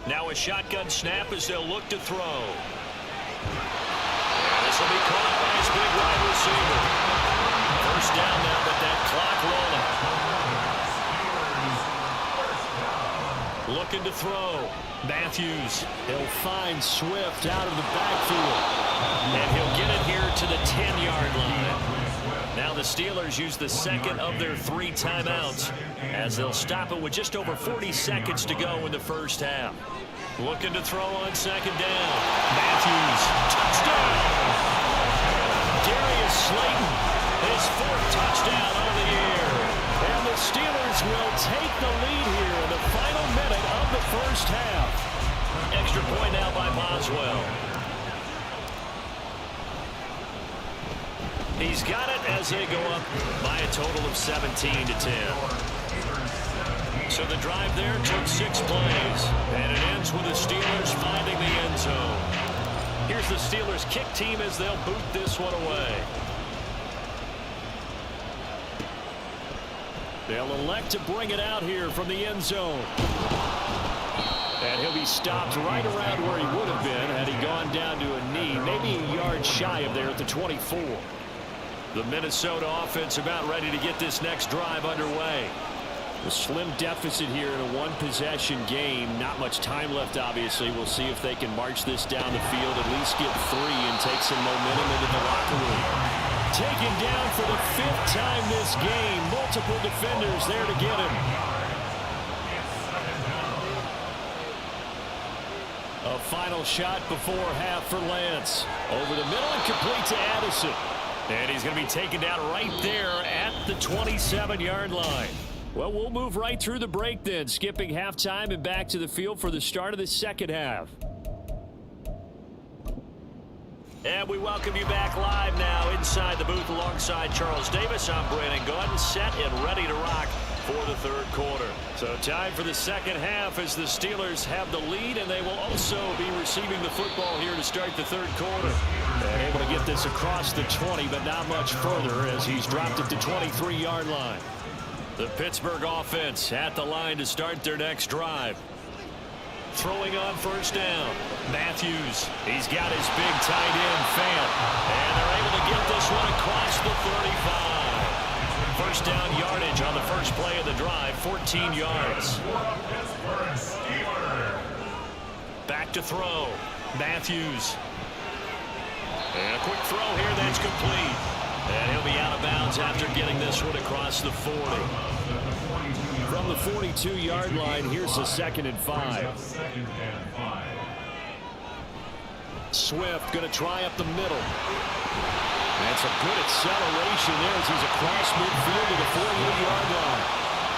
Now a shotgun snap as they'll look to throw. And this will be caught by his big wide receiver. First down now, but that clock rolling. Looking to throw. Matthews. He'll find Swift out of the backfield. And he'll get it here to the 10-yard line. Now the Steelers use the second of their 3 timeouts as they'll stop it with just over 40 seconds to go in the first half. Looking to throw on 2nd down. Matthews. Touchdown! Darius Slayton. His 4th touchdown on the year. And the Steelers will take the lead here in the final minute of the first half. Extra point now by Boswell. He's got it as they go up by a total of 17 to 10. So the drive there took 6 plays. And it ends with the Steelers finding the end zone. Here's the Steelers kick team as they'll boot this one away. They'll elect to bring it out here from the end zone. And he'll be stopped right around where he would have been had he gone down to a knee, maybe a yard shy of there at the 24. The Minnesota offense about ready to get this next drive underway. A slim deficit here in a 1-possession game. Not much time left, obviously. We'll see if they can march this down the field, at least get 3 and take some momentum into the locker room. Taken down for the 5th time this game. Multiple defenders there to get him. A final shot before half for Lance. Over the middle and complete to Addison. And he's going to be taken down right there at the 27-yard line. Well, we'll move right through the break then, skipping halftime and back to the field for the start of the second half. And we welcome you back live now inside the booth alongside Charles Davis. I'm Brandon Gaudin, set and ready to rock for the third quarter. So time for the second half as the Steelers have the lead, and they will also be receiving the football here to start the third quarter. And able to get this across the 20, but not much further as he's dropped at the 23-yard line. The Pittsburgh offense at the line to start their next drive. Throwing on first down. Matthews, he's got his big tight end Fant. And they're able to get this one across the 35. First down yardage on the first play of the drive, 14 yards. Back to throw. Matthews. And a quick throw here that's complete. And he'll be out of bounds after getting this one across the 40. From the 42-yard line, here's a 2nd and 5. Swift going to try up the middle. And some good acceleration there as he's across midfield to the 48-yard line.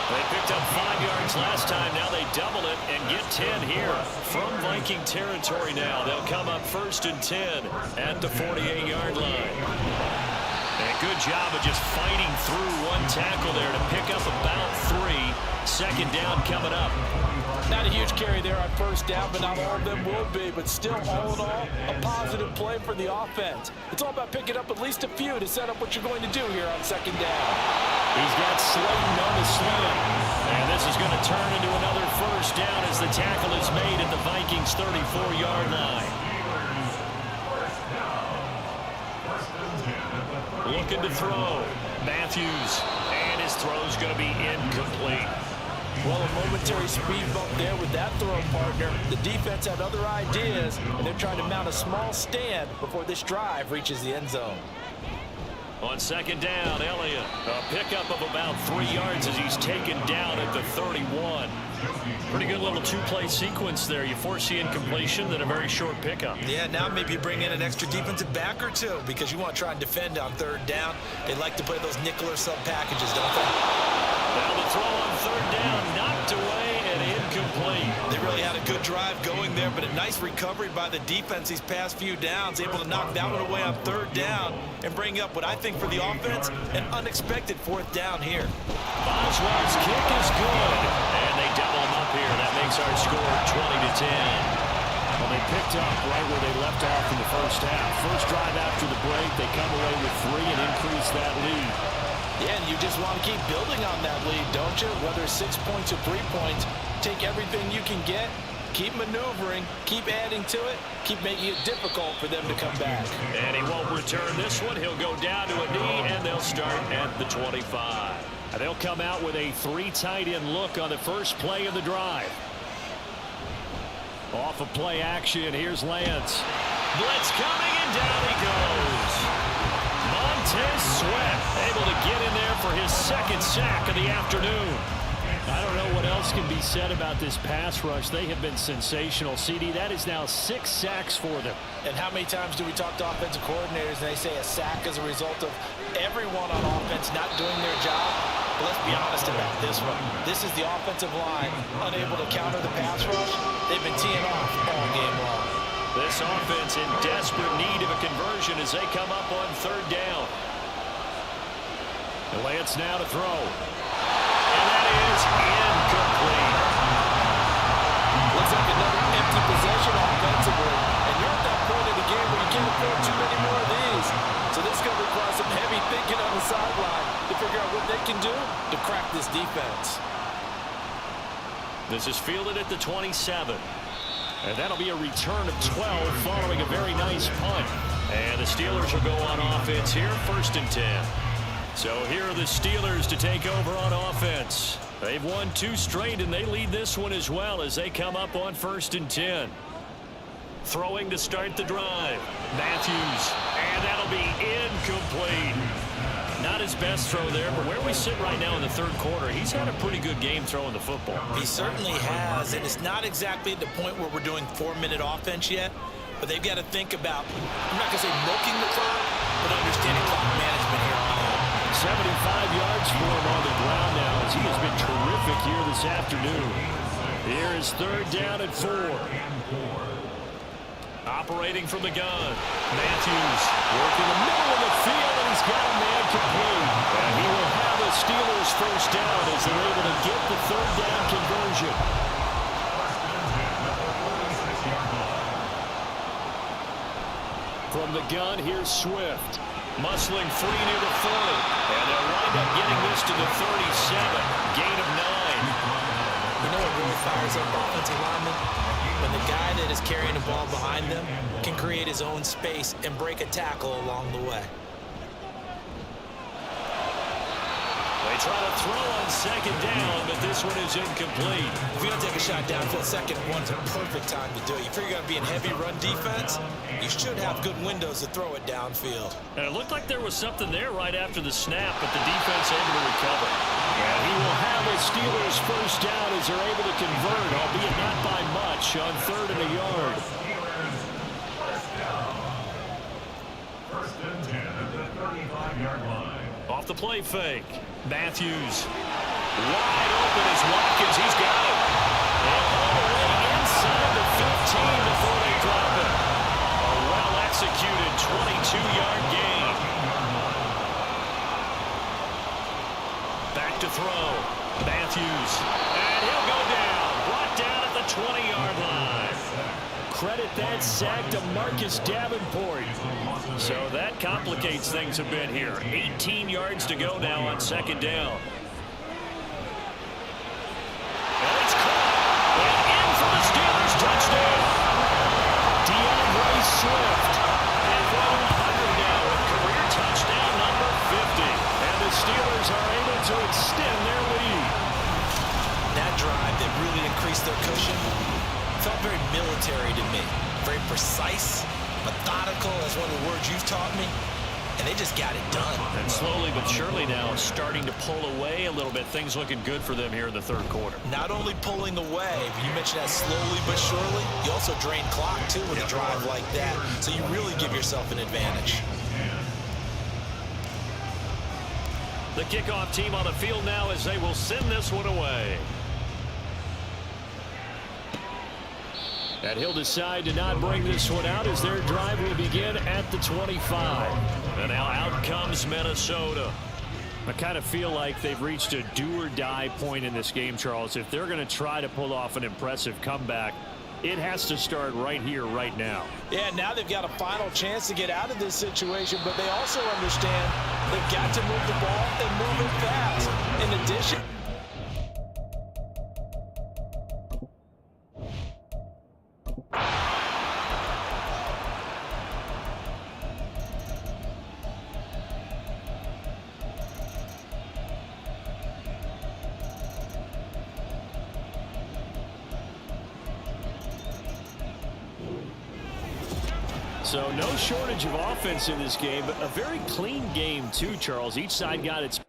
They picked up 5 yards last time. Now they double it and get 10 here from Viking territory now. They'll come up 1st and 10 at the 48-yard line. And a good job of just fighting through one tackle there to pick up about 3. 2nd down coming up. Not a huge carry there on first down, but not all of them will be. But still, all in all, a positive play for the offense. It's all about picking up at least a few to set up what you're going to do here on 2nd down. He's got Slayton on the slant. And this is going to turn into another first down as the tackle is made at the Vikings' 34-yard line. Looking to throw. Matthews. And his throw's going to be incomplete. Well, a momentary speed bump there with that throw, partner. The defense had other ideas, and they're trying to mount a small stand before this drive reaches the end zone. On 2nd down, Elliott. A pickup of about 3 yards as he's taken down at the 31. Pretty good little two-play sequence there. You force the incompletion, then a very short pickup. Yeah, now maybe you bring in an extra defensive back or two because you want to try and defend on 3rd down. They like to play those nickel or sub packages, don't they? Now the throw on 3rd down, knocked away and incomplete. They really had a good drive going there, but a nice recovery by the defense these past few downs, able to knock that one away on 3rd down and bring up what I think for the offense, an unexpected 4th down here. Boswell's kick is good, and they double him up here. That makes our score 20-10. Well, they picked up right where they left off in the first half. First drive after the break, they come away with 3 and increase that lead. Yeah, and you just want to keep building on that lead, don't you? Whether it's 6 points or 3 points, take everything you can get, keep maneuvering, keep adding to it, keep making it difficult for them to come back. And he won't return this one. He'll go down to a knee, and they'll start at the 25. And they'll come out with a 3 tight end look on the first play of the drive. Off of play action, here's Lance. Blitz coming, and down he goes. Montez Sweat able to get in there for his 2nd sack of the afternoon. I don't know what else can be said about this pass rush. They have been sensational. CD, that is now 6 sacks for them. And how many times do we talk to offensive coordinators and they say a sack is a result of everyone on offense not doing their job? But let's be honest about this one. This is the offensive line unable to counter the pass rush. They've been teeing off all game long. This offense in desperate need of a conversion as they come up on 3rd down. And Lance now to throw. And that is incomplete. Looks like another empty possession offensively. And you're at that point in the game where you can't afford too many more of these. So this is going to require some heavy thinking on the sideline to figure out what they can do to crack this defense. This is fielded at the 27. And that'll be a return of 12 following a very nice punt. And the Steelers will go on offense here, 1st and 10. So here are the Steelers to take over on offense. They've won 2 straight, and they lead this one as well as they come up on 1st and 10. Throwing to start the drive. Matthews, and that'll be incomplete. Not Not his best throw there, but where we sit right now in the third quarter, he's had a pretty good game throwing the football. He certainly has, and it's not exactly at the point where we're doing 4-minute offense yet, but they've got to think about, I'm not going to say milking the clock, but understanding clock management here on home. 75 yards for him on the ground now as he has been terrific here this afternoon. Here is third down and 4. Operating from the gun. Matthews working the middle of the field, and he's got a man complete. And he will have a Steelers first down as they're able to get the third down conversion. From the gun, here's Swift. Muscling free near the 40. And they'll wind up getting this to the 37. Gain of 9. You know what really fires up offensive linemen? When the guy that is carrying the ball behind them can create his own space and break a tackle along the way. They try to throw on second down, but this one is incomplete. If you don't take a shot downfield, second and one's a perfect time to do it. You figure you're going to be in heavy run defense, you should have good windows to throw it downfield. And it looked like there was something there right after the snap, but the defense able to recover. And he will have a Steelers first down as they're able to convert, albeit not by much, on third and a yard. First and 10 at the 35-yard line. Off the play fake. Matthews wide open as Watkins. He's got it. And all the way inside the 15 before they drop it. A well-executed 22-yard gain. Back to throw. Matthews. And he'll go down. Brought down at the 20-yard line. Credit that sack to Marcus Davenport. So that complicates things a bit here. 18 yards to go now on second down. And it's caught. And in for the Steelers touchdown. DeAndre Swift. Halfway to 100 now with career touchdown number 50. And the Steelers are able to extend their lead. That drive that really increased their cushion felt very military to me. Very precise, methodical, that's one of the words you've taught me. And they just got it done. And slowly but surely now starting to pull away a little bit. Things looking good for them here in the third quarter. Not only pulling away, but you mentioned that slowly but surely, you also drain clock too with a drive like that. So you really give yourself an advantage. The kickoff team on the field now as they will send this one away. And he'll decide to not bring this one out as their drive will begin at the 25. And now out comes Minnesota. I kind of feel like they've reached a do-or-die point in this game, Charles. If they're going to try to pull off an impressive comeback, it has to start right here, right now. Yeah, now they've got a final chance to get out of this situation, but they also understand they've got to move the ball and move it fast. In addition, so no shortage of offense in this game, but a very clean game too, Charles. Each side got its